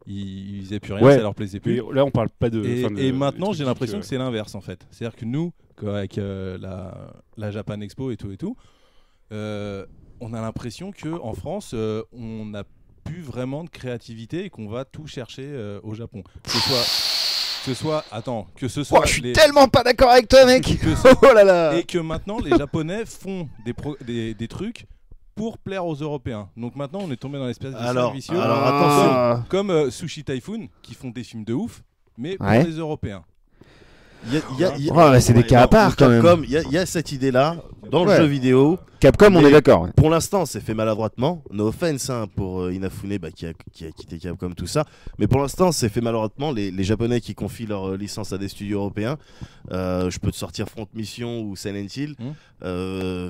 Ils faisaient plus rien, Ouais. ça leur plaisait plus. Mais là, on parle pas de. Et, enfin, de- et des maintenant, trucs j'ai l'impression que geeks, c'est l'inverse en fait. C'est-à-dire que nous, avec la Japan Expo et tout, on a l'impression que en France, on n'a plus vraiment de créativité et qu'on va tout chercher au Japon. Que ce soit Oh, je suis les- tellement pas d'accord avec toi, mec que ce- Oh là là et que maintenant les Japonais font des trucs pour plaire aux Européens. Donc maintenant, on est tombé dans l'espèce de cercle Alors vicieux. attention. Comme Sushi Typhoon qui font des films de ouf, mais pour Ouais. les Européens. Oh, mais c'est des cas à part, quand même. Capcom, il y a cette idée-là dans Ouais. le jeu vidéo. Capcom, on Mais- est d'accord. Pour l'instant, c'est fait maladroitement. No offense pour Inafune qui a quitté Capcom, tout ça. Mais pour l'instant, c'est fait maladroitement. Les Japonais qui confient leur licence à des studios européens. Je peux te sortir Front Mission ou Silent Hill,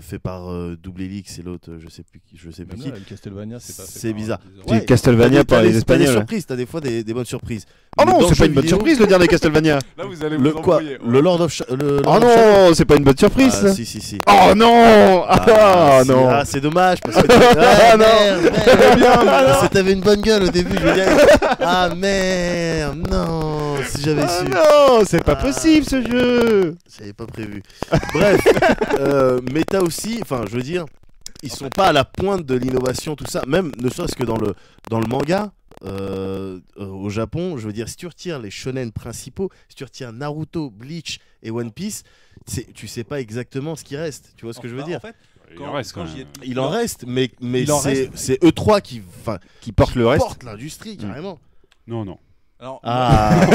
fait par Double Helix et l'autre, je sais plus qui. Même là, le Castlevania, c'est pas fait C'est par bizarre. des C'est Européens. Ouais. Castlevania par les T'as des Espagnols. surprises, t'as des fois des bonnes surprises. Oh Mais non, dans c'est le pas jeu une bonne vidéo, surprise le dernier Castlevania. Là, vous allez Le vous quoi embrouiller. Le Lord of Oh non, c'est pas une bonne surprise. Ah, ça. si. Oh non. Ah, Ah non. Ah, c'est dommage parce que parce que t'avais une bonne gueule au début, je veux dire. Ah merde, non, si j'avais su. Non, c'est pas possible ce jeu. J'avais pas prévu. Bref, mais t'as aussi, enfin, je veux dire, ils sont pas à la pointe de l'innovation, tout ça. Même, ne serait-ce que dans le manga, au Japon, je veux dire, si tu retires les shonen principaux, si tu retires Naruto, Bleach et One Piece, tu sais pas exactement ce qui reste. Tu vois ce que je veux dire? En fait, Il en reste quand même. Il en reste, mais Il en c'est eux3 qui porte le reste. portent l'industrie, carrément. Non. alors, Ah,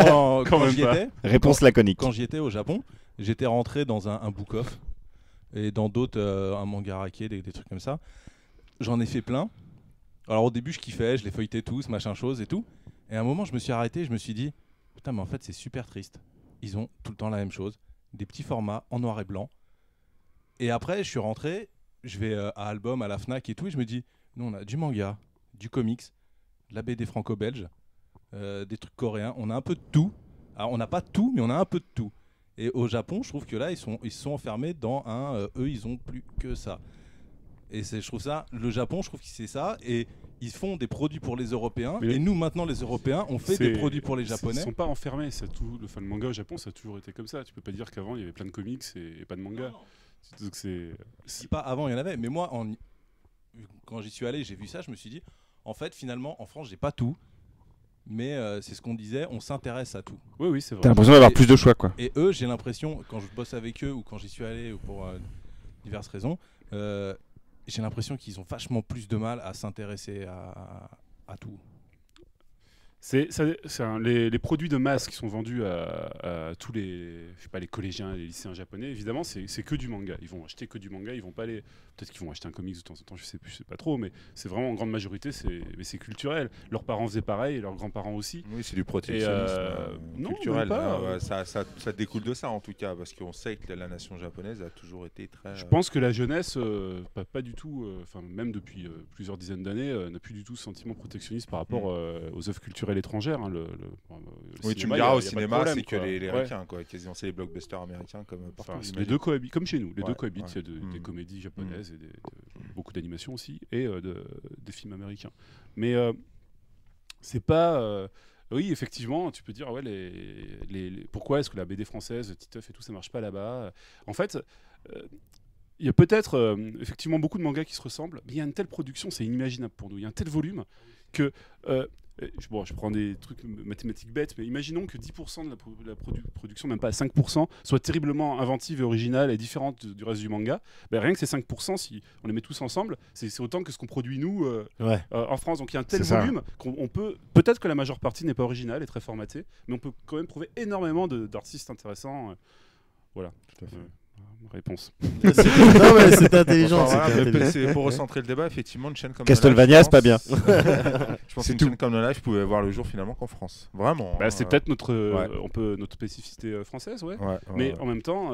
quand Quand j'y même pas. étais, Réponse laconique. quand j'y étais au Japon, j'étais rentré dans un book-off et dans d'autres, un manga raqué, des trucs comme ça. J'en ai fait plein. Alors au début, je kiffais, je les feuilletais tous, machin chose et tout. Et à un moment, je me suis arrêté, je me suis dit, putain, mais en fait, c'est super triste. Ils ont tout le temps la même chose, des petits formats en noir et blanc. Et après, je suis rentré, je vais à Album, à la Fnac et tout, et je me dis, nous, on a du manga, du comics, de la BD franco-belge, des trucs coréens, on a un peu de tout. Alors, on n'a pas tout, mais on a un peu de tout. Et au Japon, je trouve que là, ils se sont enfermés dans eux, ils ont plus que ça. Et je trouve ça, le Japon, je trouve que c'est ça. Et ils font des produits pour les Européens. Mais et nous, maintenant, les Européens, on fait des produits pour les Ils Japonais. sont pas enfermés. Le manga au Japon, ça a toujours été comme ça. Tu peux pas dire qu'avant il y avait plein de comics et pas de manga. Donc Si pas avant, il y en avait. Mais moi, quand j'y suis allé, j'ai vu ça, je me suis dit, en fait, finalement, en France, j'ai pas tout. Mais c'est ce qu'on disait, on s'intéresse à tout. Oui, c'est T'as vrai. l'impression d'avoir plus de choix, quoi. Et eux, j'ai l'impression, quand je bosse avec eux ou quand j'y suis allé ou pour diverses raisons, j'ai l'impression qu'ils ont vachement plus de mal à s'intéresser à tout. Les produits de masse qui sont vendus à tous les collégiens et les lycéens japonais, évidemment, c'est que du manga. Ils vont acheter que du manga, ils vont pas aller. Peut-être qu'ils vont acheter un comics de temps en temps, je sais pas trop, mais c'est vraiment en grande majorité, c'est culturel. Leurs parents faisaient pareil, et leurs grands-parents aussi. Oui, c'est du protectionnisme non, culturel. même pas, hein, ça découle de ça en tout cas, parce qu'on sait que la nation japonaise a toujours été très. Je pense que la jeunesse, pas du tout, même depuis plusieurs dizaines d'années, n'a plus du tout ce sentiment protectionniste par rapport aux œuvres culturelles étrangères. Hein, oui, tu me cinéma, diras y a au pas de cinéma, problème, c'est que quoi. les Ouais. ricains, quoi. Quasiment, c'est les blockbusters américains comme partout. Enfin, les j'imagine. deux cohabitent, comme chez nous, les Ouais, deux cohabitent. ouais. Il y a des comédies japonaises et beaucoup d'animations aussi, et des films américains. Mais c'est pas. Oui, effectivement, tu peux dire, ouais, pourquoi est-ce que la BD française, Titeuf et tout, ça marche pas là-bas? En fait, il y a peut-être effectivement beaucoup de mangas qui se ressemblent, mais il y a une telle production, c'est inimaginable pour nous. Il y a un tel volume que. Je prends des trucs mathématiques bêtes, mais imaginons que 10% de la production, même pas 5%, soit terriblement inventive et originale et différente du reste du manga. Ben, rien que ces 5%, si on les met tous ensemble, c'est autant que ce qu'on produit nous en France. Donc il y a un tel volume qu'on peut. Peut-être que la majeure partie n'est pas originale et très formatée, mais on peut quand même trouver énormément d'artistes intéressants. Voilà. Tout à fait. Réponse. non, mais c'était intelligent. Enfin, voilà, c'était mais intelligent. c'est pour recentrer le débat, effectivement, une chaîne comme Castlevania, c'est pas bien. Je pense C'est qu'une chaîne comme No Life pouvait voir le jour finalement qu'en France. Vraiment. Bah, c'est peut-être notre ouais. notre spécificité française, ouais. Ouais, Mais ouais. en même temps,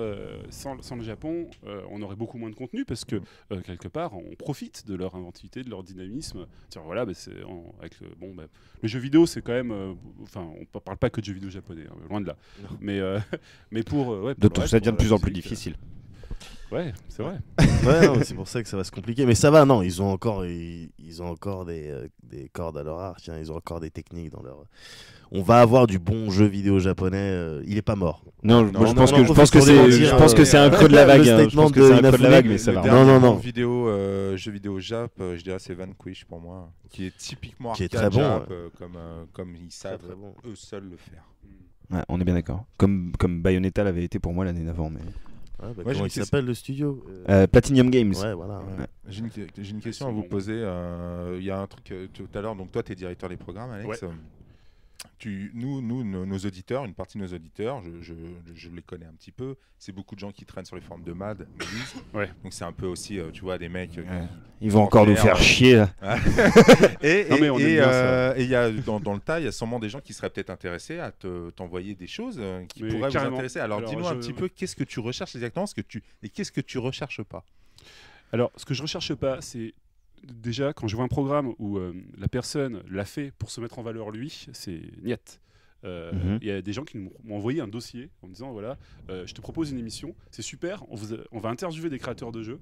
sans le Japon, on aurait beaucoup moins de contenu parce que quelque part, on profite de leur inventivité, de leur dynamisme. Tiens, voilà, bah, le jeu vidéo, c'est quand même, on parle pas que de jeux vidéo japonais, hein, loin de là. Mais pour, Ça devient de plus en plus difficile. Ouais, c'est vrai. Ouais, non, c'est pour ça que ça va se compliquer. Mais ça va, non, ils ont encore des cordes à leur arc. Tiens, ils ont encore des techniques dans leur. On va avoir du bon jeu vidéo japonais. Il est pas mort. Non, moi je pense que je pense que c'est un creux de la vague. Je pense que c'est un creux de la vague, mais ça Le va. dernier Non. jeu vidéo Jap, je dirais c'est Vanquish pour moi, qui est typiquement Qui est arcade très bon, Jap, comme ils savent très bon. eux seuls le faire. Ouais, on est bien d'accord. Comme Bayonetta l'avait été pour moi l'année d'avant. Mais... Ouais, bah, Moi, comment j'ai il s'appelle le studio Platinum Games. Ouais, voilà. Ouais. J'ai une question à Ils vous sont poser. Il y a un truc tout à l'heure. Donc toi, tu es directeur des programmes, Alex. Ouais. Nos auditeurs, une partie de nos auditeurs, je les connais un petit peu. C'est beaucoup de gens qui traînent sur les forums de MAD. Ouais. Donc c'est un peu aussi, tu vois, des mecs. Ils vont encore nous faire chier là. Et Non, mais on aime bien ça. il y a dans le tas, il y a sûrement des gens qui seraient peut-être intéressés à t'envoyer des choses qui Mais pourraient vous carrément. intéresser. Alors dis-nous un je- petit peu qu'est-ce que tu recherches exactement, et qu'est-ce que tu recherches pas. Alors, ce que je recherche pas, c'est déjà quand je vois un programme où la personne l'a fait pour se mettre en valeur lui, c'est niet. Il y a des gens qui m'ont envoyé un dossier en me disant voilà, je te propose une émission, c'est super, on va interviewer des créateurs de jeux.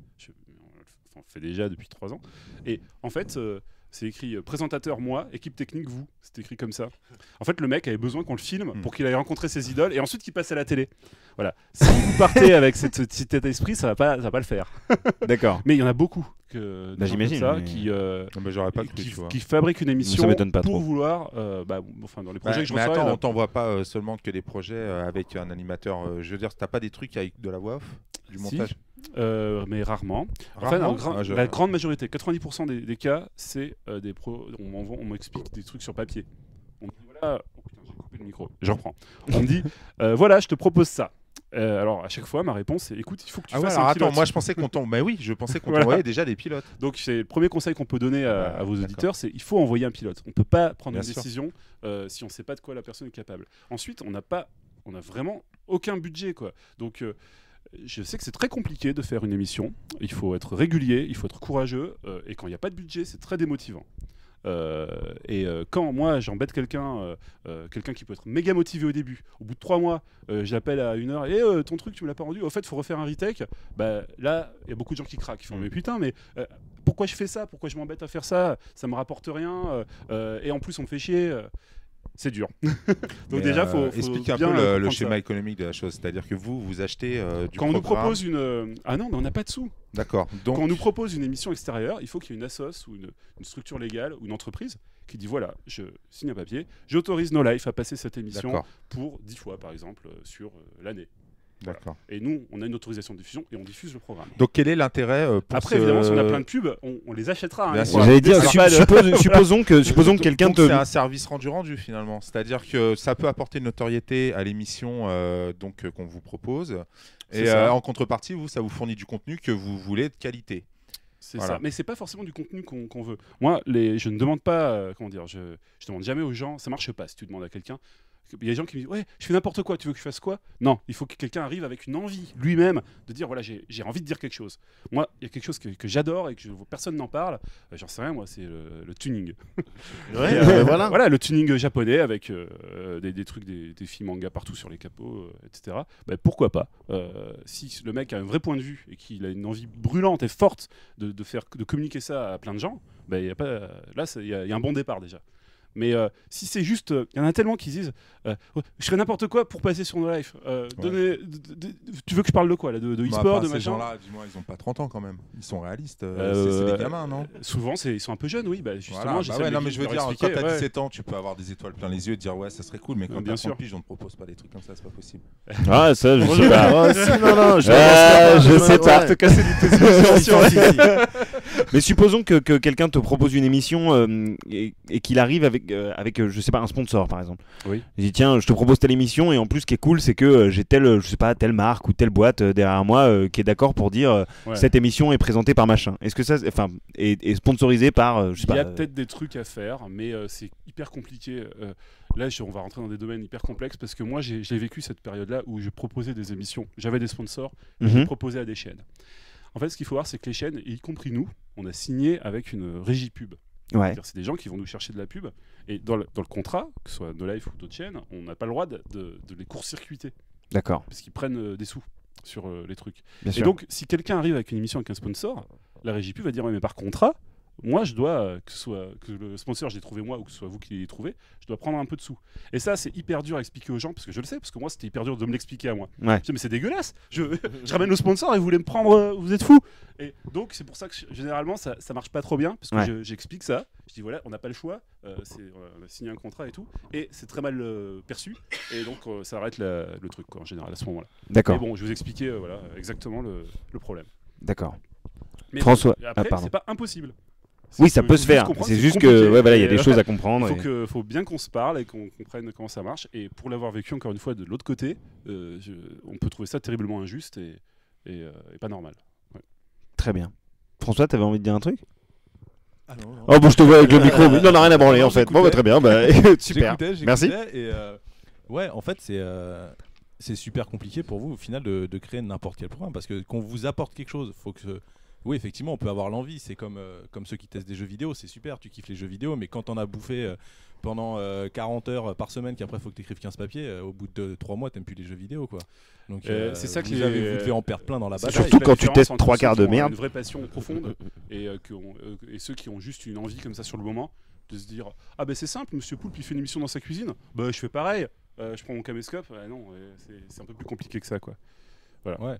on fait déjà depuis 3 ans. Et en fait, c'est écrit présentateur moi, équipe technique vous. C'est écrit comme ça. En fait, le mec avait besoin qu'on le filme pour qu'il aille rencontrer ses idoles et ensuite qu'il passe à la télé. Voilà. Si vous partez avec cet état d'esprit, ça va pas le faire. D'accord. Mais il y en a beaucoup des gens comme j'imagine, ça mais- qui, Non, mais j'aurais pas cru, tu vois. qui fabriquent une émission m'étonne pas pour trop. vouloir, enfin dans les projets que je Mais reçois. attends, il y en a- on t'envoie pas seulement que des projets avec un animateur. Je veux dire, t'as pas des trucs avec de la voix off, du Si, montage. mais rarement. En fait, Rarement la grande majorité, 90% des cas, c'est on m'explique des trucs sur papier. On me dit voilà, oh putain, j'ai coupé le micro, je reprends. On me dit voilà, je te propose ça. Alors à chaque fois, ma réponse c'est écoute, il faut que tu Ah ouais, fasses alors un attends, pilote. moi je pensais qu'on t'envoyait. Bah oui, je pensais qu'on Voilà. t'envoyait déjà des pilotes. Donc c'est le premier conseil qu'on peut donner à vos d'accord. auditeurs, c'est il faut envoyer un pilote. On peut pas prendre Bien une sûr. décision si on sait pas de quoi la personne est capable. Ensuite, on a vraiment aucun budget quoi. Donc je sais que c'est très compliqué de faire une émission. Il faut être régulier, il faut être courageux, et quand il n'y a pas de budget, c'est très démotivant. Quand moi j'embête quelqu'un qui peut être méga motivé au début, au bout de 3 mois, j'appelle à 1h et ton truc tu me l'as pas rendu, au fait faut refaire un retake, bah là il y a beaucoup de gens qui craquent, ils font mais putain mais pourquoi je fais ça, pourquoi je m'embête à faire ça, ça me rapporte rien, et en plus on me fait chier. C'est dur. Donc Mais, déjà, faut explique un bien peu le comprendre schéma ça. économique de la chose. C'est-à-dire que vous achetez du Quand on nous programme. propose une... Ah non, mais on n'a pas de sous. D'accord. Donc, Quand on nous propose une émission extérieure, il faut qu'il y ait une assoce ou une structure légale ou une entreprise qui dit voilà, je signe un papier, j'autorise No Life à passer cette émission d'accord. pour 10 fois par exemple sur l'année. D'accord. Et nous, on a une autorisation de diffusion et on diffuse le programme. Donc quel est l'intérêt pour Après, ce- évidemment, si on a plein de pubs, on les achètera. hein, Bien une sûr. fois. J'allais dire, C'est pas le- supposons que quelqu'un Donc te. c'est un service rendu finalement. C'est-à-dire que ça peut apporter une notoriété à l'émission qu'on vous propose. C'est Et ça. en contrepartie, ça vous fournit du contenu que vous voulez de qualité. C'est Voilà. ça. Mais c'est pas forcément du contenu qu'on veut. Moi, je ne demande pas, comment dire, je demande jamais aux gens, ça marche pas si tu demandes à quelqu'un. Il y a des gens qui me disent ouais, je fais n'importe quoi, tu veux que je fasse quoi? Non, il faut que quelqu'un arrive avec une envie lui-même de dire voilà, j'ai envie de dire quelque chose. Moi, il y a quelque chose que j'adore et que personne n'en parle. J'en sais rien, moi, c'est le tuning. Ouais, Et, voilà. Voilà, le tuning japonais avec des trucs, des filles manga partout sur les capots, etc. Bah, pourquoi pas si le mec a un vrai point de vue et qu'il a une envie brûlante et forte de communiquer ça à plein de gens, bah, y a pas, là, il y a un bon départ déjà. Mais si c'est juste, il y en a tellement qui disent je ferais n'importe quoi pour passer sur No Life. Tu veux que je parle de quoi là, de Bah, e-sport, de ces machin? gens-là, dis-moi, ils ont pas 30 ans quand même. Ils sont réalistes. C'est des gamins, non? Souvent, ils sont un peu jeunes, oui. Bah, justement, Voilà. j'essaie Bah ouais, de non, mais je veux leur dire, quand expliquer, t'as ouais. 17 ans, tu peux avoir des étoiles plein les yeux et te dire ouais, ça serait cool, mais quand Bien t'as sûr. 30 piges, on te propose pas des trucs comme ça, c'est pas possible. Ah, ça, je sais pas. Oh, si, non, je Je sais pas. Ouais. Te casser tes illusions. Si, si, si. Mais supposons que quelqu'un te propose une émission et qu'il arrive avec, je sais pas, un sponsor par exemple. Oui. Il dit tiens, je te propose telle émission et en plus ce qui est cool c'est que j'ai telle, je sais pas, telle marque ou telle boîte derrière moi qui est d'accord pour dire Ouais. cette émission est présentée par machin. Est-ce que ça, enfin, est sponsorisé par, je sais Il y a pas. peut-être des trucs à faire, mais c'est hyper compliqué. Là, on va rentrer dans des domaines hyper complexes parce que moi, j'ai vécu cette période-là où je proposais des émissions. J'avais des sponsors, je Mhm. proposais à des chaînes. En fait, ce qu'il faut voir, c'est que les chaînes, y compris nous, on a signé avec une régie pub. Ouais. C'est-à-dire, c'est des gens qui vont nous chercher de la pub. Et dans le contrat, que ce soit No Life ou d'autres chaînes, on n'a pas le droit de les court-circuiter D'accord. parce qu'ils prennent des sous sur les trucs. Bien Et sûr. donc, si quelqu'un arrive avec une émission avec un sponsor, la régie pub va dire ouais, mais par contrat, moi je dois, que le sponsor je l'ai trouvé moi ou que ce soit vous qui l'ayez trouvé, je dois prendre un peu de sous. Et ça, c'est hyper dur à expliquer aux gens parce que je le sais, parce que moi c'était hyper dur de me l'expliquer à moi. Ouais. Je dis, mais c'est dégueulasse, je ramène le sponsor et vous voulez me prendre, vous êtes fous. Et donc, c'est pour ça que généralement ça marche pas trop bien parce que Ouais. j'explique ça. Je dis voilà, on n'a pas le choix, on a signé un contrat et tout, et c'est très mal perçu, et donc ça arrête le truc quoi, en général à ce moment-là. Mais D'accord. bon, je vous expliquais voilà, exactement le problème. D'accord. Mais François- après, pardon. c'est pas impossible. Oui, ça faut peut se juste faire. comprendre, C'est juste que compliqué, ouais, voilà, il y a et, des choses à comprendre. Il faut bien qu'on se parle et qu'on comprenne comment ça marche. Et pour l'avoir vécu encore une fois de l'autre côté, on peut trouver ça terriblement injuste et pas normal. Très bien. François, t'avais envie de dire un truc? Ah non, non. Oh bon, je te vois avec le micro, mais non, on a rien à branler Non, en fait. Bon, bah, j'écoutais. très bien, bah, super. J'écoutais, Merci. Et ouais, en fait, c'est super compliqué pour vous au final de créer n'importe quel programme parce que qu'on vous apporte quelque chose, faut que Oui, effectivement, on peut avoir l'envie. C'est comme ceux qui testent des jeux vidéo, c'est super, tu kiffes les jeux vidéo, mais quand on a bouffé pendant 40 heures par semaine, qu'après il faut que tu écrives 15 papiers, au bout de 3 mois, t'aimes plus les jeux vidéo, quoi. Donc c'est ça que vous devez en perdre plein dans la c'est bataille. Surtout la quand tu différence testes entre 3 ceux quarts qui de ont merde. une vraie passion profonde et ceux qui ont juste une envie comme ça sur le moment de se dire ah ben c'est simple, Monsieur Poulpe il fait une émission dans sa cuisine, bah je fais pareil, je prends mon caméscope. Non, c'est un peu plus compliqué que ça, quoi. Ouais.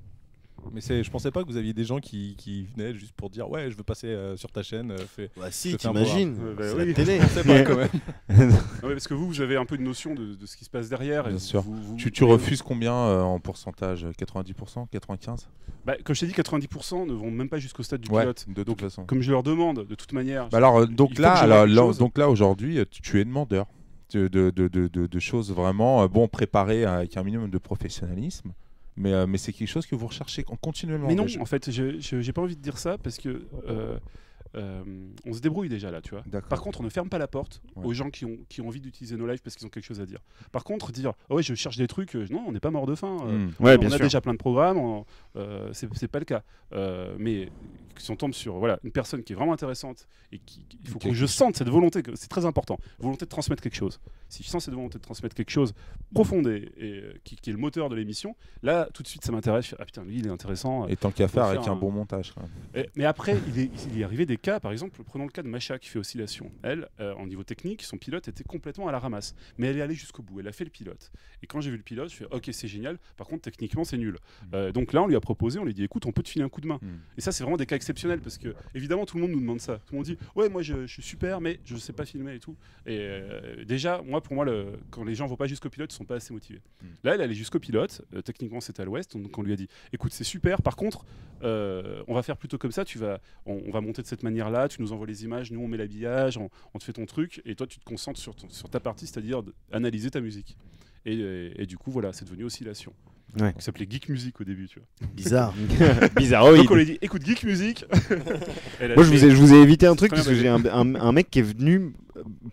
Mais je pensais pas que vous aviez des gens qui venaient juste pour dire ouais, je veux passer sur ta chaîne. Bah si, je fais un t'imagines, bah c'est oui. la télé. Je sais pas quand même. Non, mais parce que vous avez un peu une notion de ce qui se passe derrière. Bien et sûr. vous- Tu refuses combien en pourcentage 90%, 95%? Bah, comme je t'ai dit, 90% ne vont même pas jusqu'au stade du Ouais, pilote. de toute façon. Comme je leur demande, de toute manière. Bah alors, il faut donc que là, je vois quelque chose. aujourd'hui, tu es demandeur de choses vraiment préparées avec un minimum de professionnalisme. Mais c'est quelque chose que vous recherchez continuellement. Mais non, déjà. en fait, j'ai pas envie de dire ça parce que on se débrouille déjà là, tu vois. D'accord. Par contre, on ne ferme pas la porte Ouais. aux gens qui ont envie d'utiliser nos lives parce qu'ils ont quelque chose à dire. Par contre, dire oh ouais, je cherche des trucs, non, on n'est pas mort de faim. Ouais, on bien a sûr. déjà plein de programmes, c'est pas le cas. Mais si on tombe sur une personne qui est vraiment intéressante et il faut que je sente cette volonté, c'est très important, volonté de transmettre quelque chose. Si je sens cette volonté de transmettre quelque chose profonde et qui est le moteur de l'émission, là tout de suite ça m'intéresse. Je fais, ah putain, lui il est intéressant. Et tant qu'à faire faire avec un un- bon montage. Quand même. Mais après, il est arrivé des cas, par exemple, prenons le cas de Macha qui fait Oscillation. Elle, en niveau technique, son pilote était complètement à la ramasse. Mais elle est allée jusqu'au bout, elle a fait le pilote. Et quand j'ai vu le pilote, je fais ok, c'est génial, par contre, techniquement, c'est nul. Donc là, on lui a proposé, on lui a dit écoute, on peut te filer un coup de main. Et ça, c'est vraiment des cas exceptionnels parce que, évidemment, tout le monde nous demande ça. Tout le monde dit ouais, moi je suis super, mais je sais pas filmer et tout. Et déjà, pour moi, quand les gens vont pas jusqu'au pilote, ils sont pas assez motivés. Là, elle allait jusqu'au pilote, techniquement, c'était à l'ouest, donc on lui a dit écoute, c'est super, par contre, on va faire plutôt comme ça, on va monter de cette manière-là, tu nous envoies les images, nous on met l'habillage, on te fait ton truc, et toi tu te concentres sur ta partie, c'est-à-dire analyser ta musique. Et du coup, voilà, c'est devenu Oscillation. Ouais. Ça s'appelait Geek Music au début, tu vois. Bizarre. Bizarroïde. Donc on lui a dit, écoute, Geek Music. Elle a Moi, je fait- vous ai évité un truc Très parce que bien j'ai un mec qui est venu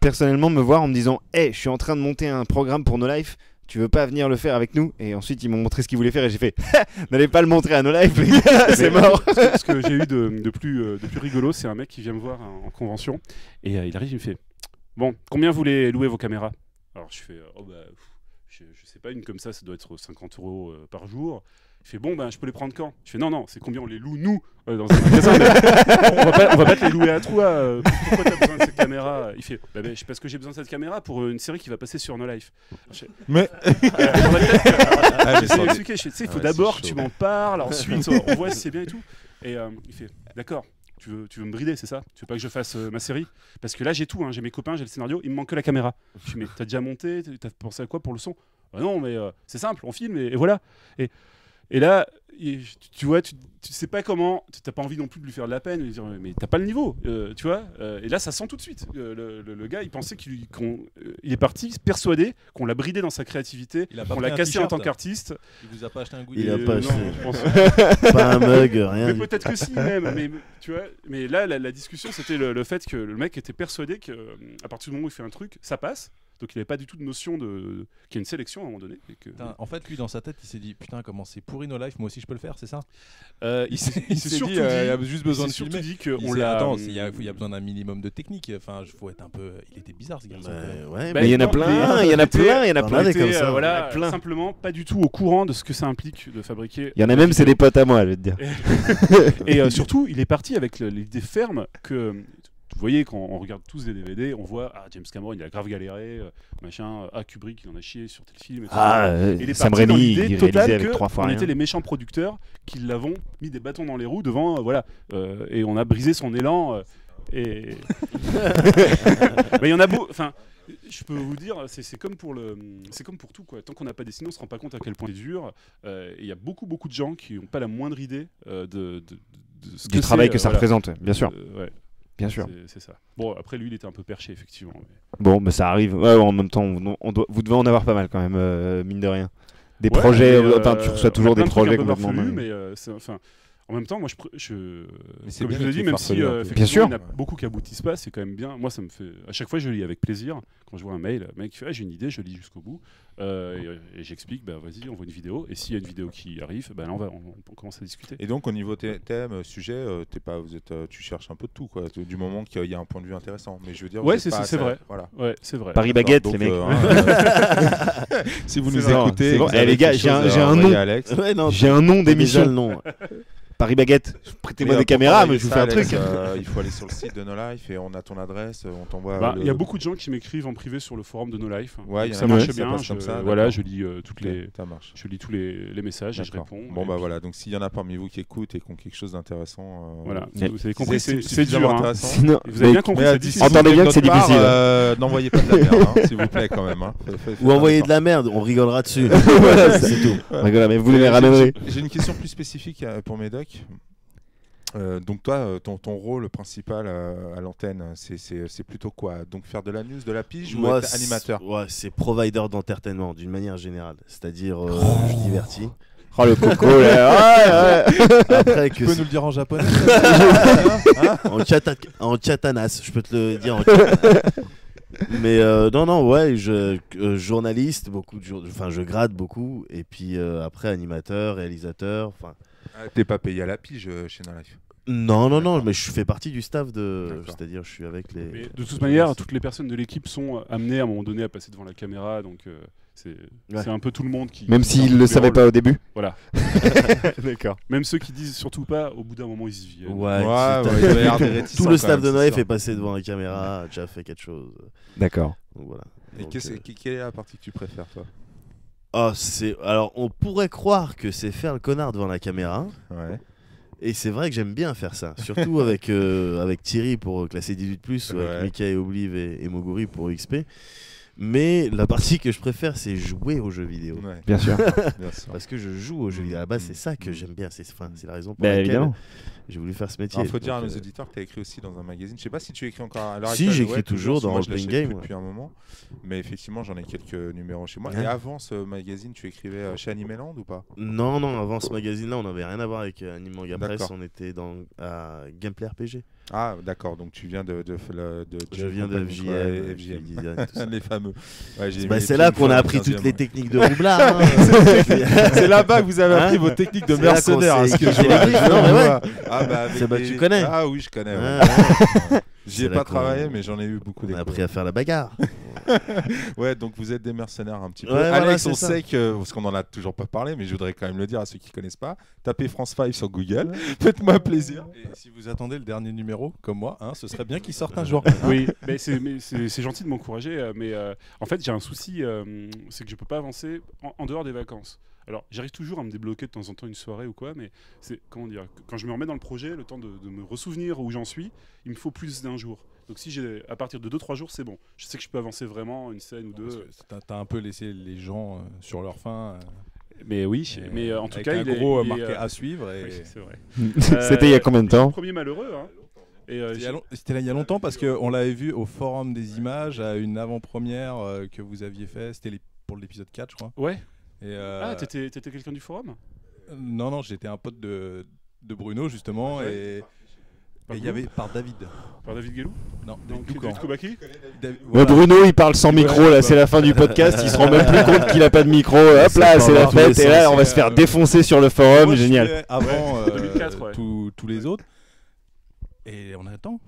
personnellement me voir en me disant hey, je suis en train de monter un programme pour No Life. Tu veux pas venir le faire avec nous? Et ensuite, ils m'ont montré ce qu'ils voulaient faire et j'ai fait n'allez pas le montrer à No Life, les gars, c'est mort. Ce que j'ai eu de plus rigolo, c'est un mec qui vient me voir en convention et il arrive, il me fait bon, combien vous voulez louer vos caméras? Alors je fais je sais pas, une comme ça doit être 50 € par jour. Il fait bon, ben je peux les prendre quand? Je fais non, c'est combien on les loue nous dans un magasin. on va pas te les louer à toi. Pourquoi t'as besoin de cette caméra? Il fait parce que j'ai besoin de cette caméra pour une série qui va passer sur No Life. Mais J'essaie d'expliquer, je fais, tu sais, il faut Ouais, d'abord c'est que tu chaud. m'en parles, ensuite on voit si c'est bien et tout. Et il fait d'accord. Tu veux me brider, c'est ça? Tu veux pas que je fasse ma série? Parce que là j'ai tout, hein, j'ai mes copains, j'ai le scénario, il me manque que la caméra. Je fais mais t'as déjà monté? T'as pensé à quoi pour le son? Ah non mais c'est simple, on filme et voilà. Et là, tu vois, tu sais pas comment, t'as pas envie non plus de lui faire de la peine, de lui dire mais t'as pas le niveau, tu vois. Et là, ça sent tout de suite. Le gars, il pensait qu'il est parti persuadé qu'on l'a bridé dans sa créativité, Il a pas qu'on pris l'a un cassé en t-shirt. tant qu'artiste. Il vous a pas acheté un goodie? Il a pas non, acheté. je pense Pas un mug, rien. mais du peut-être que si même, mais tu vois. Mais là, la discussion, c'était le fait que le mec était persuadé que à partir du moment où il fait un truc, ça passe. Donc il avait pas du tout de notion qu'il y a une sélection à un moment donné. Et que, Putain, en fait, lui, dans sa tête, il s'est dit putain, comment c'est pourri No Life, moi aussi je peux le faire, c'est ça? il s'est surtout dit, dit, il a juste besoin il de s'est surtout filmer. dit Il qu'on s'est- l'a. Attends, il y a besoin d'un minimum de technique. Enfin, faut être un peu. Il était bizarre ce garçon. Ouais, Mais il y en a non, plein, il y en a plein, il y en a on plein. avait était, comme ça, voilà, il y en a plein. simplement pas du tout au courant de ce que ça implique de fabriquer. Il y en a même, c'est des potes à moi, je vais te dire. Et surtout, il est parti avec l'idée ferme que. Vous voyez, quand on regarde tous des DVD, on voit James Cameron, il a grave galéré, machin, Kubrick, il en a chié sur tel film. Et tout ça. Il est Sam parti dans Raimi, l'idée il totale réalisait avec que 3 fois on rien. était les méchants producteurs qui l'avons mis des bâtons dans les roues devant, voilà, et on a brisé son élan. Et mais il y en a beau, enfin, je peux vous dire, c'est comme pour tout quoi. Tant qu'on n'a pas dessiné, on se rend pas compte à quel point c'est dur. Et il y a beaucoup de gens qui n'ont pas la moindre idée de ce Du travail que ça voilà. représente, bien sûr. Ouais, Bien sûr. c'est ça. Bon, après lui, il était un peu perché effectivement. Mais... Bon, mais ça arrive. Ouais, en même temps, vous devez en avoir pas mal quand même, mine de rien. Des Ouais, projets, mais, enfin, tu reçois toujours on a des plein de trucs projets un peu complètement farfelus, dingues. mais enfin, En même temps, moi, Mais c'est comme je bien vous ai dit, d'être même si farfelu un peu. effectivement, sûr. il y en a beaucoup qui aboutissent pas, c'est quand même bien. Moi, ça me fait. À chaque fois, je lis avec plaisir. Quand je vois un mail, le mec fait j'ai une idée, je lis jusqu'au bout. Et j'explique, vas-y, on voit une vidéo. Et s'il y a une vidéo qui arrive, là, on commence à discuter. Et donc au niveau thème, sujet, tu cherches un peu de tout, quoi, du moment qu'il y a un point de vue intéressant. Mais je veux dire, Ouais, vous êtes pas c'est assez- vrai. Voilà. Ouais, c'est vrai. Paris D'accord, Baguette, donc, les mecs. Si vous C'est nous bon, écoutez, c'est bon. vous Eh, avez les gars, quelque j'ai un- chose à j'ai un envoyer nom. à Alex. Ouais, non, J'ai un nom t'as déjà le d'émission. nom. Paris Baguette. Prêtez-moi Mais, des pour caméras, envoyer mais je vous ça, fais un Alex, truc. il faut aller sur le site de No Life et on a ton adresse, on t'envoie. Bah, il y a beaucoup de gens qui m'écrivent en privé sur le forum de No Life. Ouais, Donc il y en ça a marche qui, ça bien. passe comme ça, Voilà, d'accord. je lis Ça marche. je lis tous les messages et je D'accord. réponds. Bon Et bah puis, voilà, donc s'il y en a parmi vous qui écoutent et qui ont quelque chose d'intéressant, Voilà, Ouais. vous avez compris, c'est suffisamment dur. Hein. intéressant. Sinon, Vous avez bien compris, Mais c'est à difficile. Entendez bien que c'est de notre part, difficile. n'envoyez pas de la merde, hein, s'il vous plaît quand même. Hein. Ou envoyer de la merde, on rigolera dessus. Voilà, c'est tout. Voilà, mais vous les ramènerez. J'ai une question plus spécifique pour Médoc. Donc toi, ton rôle principal à l'antenne, c'est plutôt quoi? Donc faire de la news, de la pige ou Moi, être animateur? Ouais, c'est provider d'entertainment d'une manière générale. C'est-à-dire, je divertis. Oh le coco là. Ouais. Après Tu que peux nous le dire en japonais? en chatanas, je peux te le dire en chatanas. Mais non, ouais, journaliste, enfin, je grade beaucoup. Et puis après, animateur, réalisateur. Enfin, T'es pas payé à la pige chez No Life? non, mais je fais partie du staff de. D'accord. C'est-à-dire, je suis avec les. Mais de toute manière, toutes les personnes de l'équipe sont amenées à un moment donné à passer devant la caméra, donc c'est un peu tout le monde qui. Même qui fait un s'ils peu le les savaient rôles. pas au début. Voilà. D'accord. Même ceux qui disent surtout pas, au bout d'un moment ils y viennent. Ouais, Ouais, c'est- il doit y avoir des réticents tout le quand staff même, de c'est Noël sûr. est passé devant la caméra, a déjà fait quelque chose. D'accord. Donc voilà. Et Donc, quelle est la partie que tu préfères, toi? alors, on pourrait croire que c'est faire le connard devant la caméra. Ouais. Et c'est vrai que j'aime bien faire ça, surtout avec Thierry pour classer 18+, ou Ouais. avec Mika et Obliv et Moguri pour XP. Mais la partie que je préfère, c'est jouer aux jeux vidéo. Ouais, Bien sûr. bien sûr. Parce que je joue aux jeux vidéo. À la base, c'est ça que j'aime bien. C'est la raison pour Bah laquelle évidemment. j'ai voulu faire ce métier. Il faut dire à Donc, nos auditeurs que tu as écrit aussi dans un magazine. Je sais pas si tu écris encore à l'heure Si, actuelle. j'écris Ouais, toujours dans moi, je Role-Playing l'achète Game, plus ouais. depuis un moment. Mais effectivement, j'en ai quelques numéros chez moi. Ouais. Et avant ce magazine, tu écrivais chez Animeland ou pas? Non, avant ce magazine-là, on n'avait rien à voir avec Anime Manga Press. D'accord. On était à Gameplay RPG. Ah, d'accord. Donc tu viens de Je viens de FJM. Ouais, FJM. Les fameux. Ouais, j'ai Bah, mis c'est les là films qu'on a pour appris le toutes 15e, les ouais. techniques de roublard. hein. C'est là-bas que vous avez appris Hein vos techniques de C'est là qu'on mercenaires. s'est à ce que je équipé vois. les griffes. Non, mais ouais. Ah, bah, avec C'est- bah, des- tu connais. Ah oui, je connais. ouais. Ouais, J'y ai C'est là pas qu'on- travaillé, mais j'en ai eu beaucoup On a d'échos. appris à faire la bagarre. Ouais, donc vous êtes des mercenaires un petit peu. Ouais, voilà, Alex, c'est on ça. sait que, parce qu'on en a toujours pas parlé, mais je voudrais quand même le dire à ceux qui connaissent pas, tapez France 5 sur Google, faites-moi plaisir. Et si vous attendez le dernier numéro, comme moi, ce serait bien qu'il sorte un jour. Oui, mais c'est gentil de m'encourager, mais en fait j'ai un souci, c'est que je peux pas avancer en dehors des vacances. Alors j'arrive toujours à me débloquer de temps en temps une soirée ou quoi, mais c'est comment dire, quand je me remets dans le projet, le temps de me ressouvenir où j'en suis, il me faut plus d'un jour. Donc si j'ai à partir de 2-3 jours, c'est bon. Je sais que je peux avancer vraiment une scène ou deux. T'as un peu laissé les gens sur leur faim. Mais oui, mais en tout avec cas un il est gros il est, marqué à suivre. Et... oui, c'est vrai. C'était il y a combien de je suis le temps? premier malheureux. Hein. Et, C'était là il y a longtemps parce qu'on l'avait vu au Forum des Images à une avant-première que vous aviez fait. C'était pour l'épisode 4, je crois. Ouais. Et, Ah, t'étais quelqu'un du forum? Non, j'étais un pote de Bruno justement. Ouais. Et il y avait par David. Par David Guélou? Non, Donc David David Doucan. Kobaki? David- Ouais, voilà. Bruno, il parle sans micro là, c'est la fin du podcast, il se rend même plus compte qu'il a pas de micro. Hop Ça là, part c'est la dans tous les fête et là sens. on va se faire défoncer sur le forum, Moi, je génial. suivais avant 2004, ouais. tous les autres. Et on attend.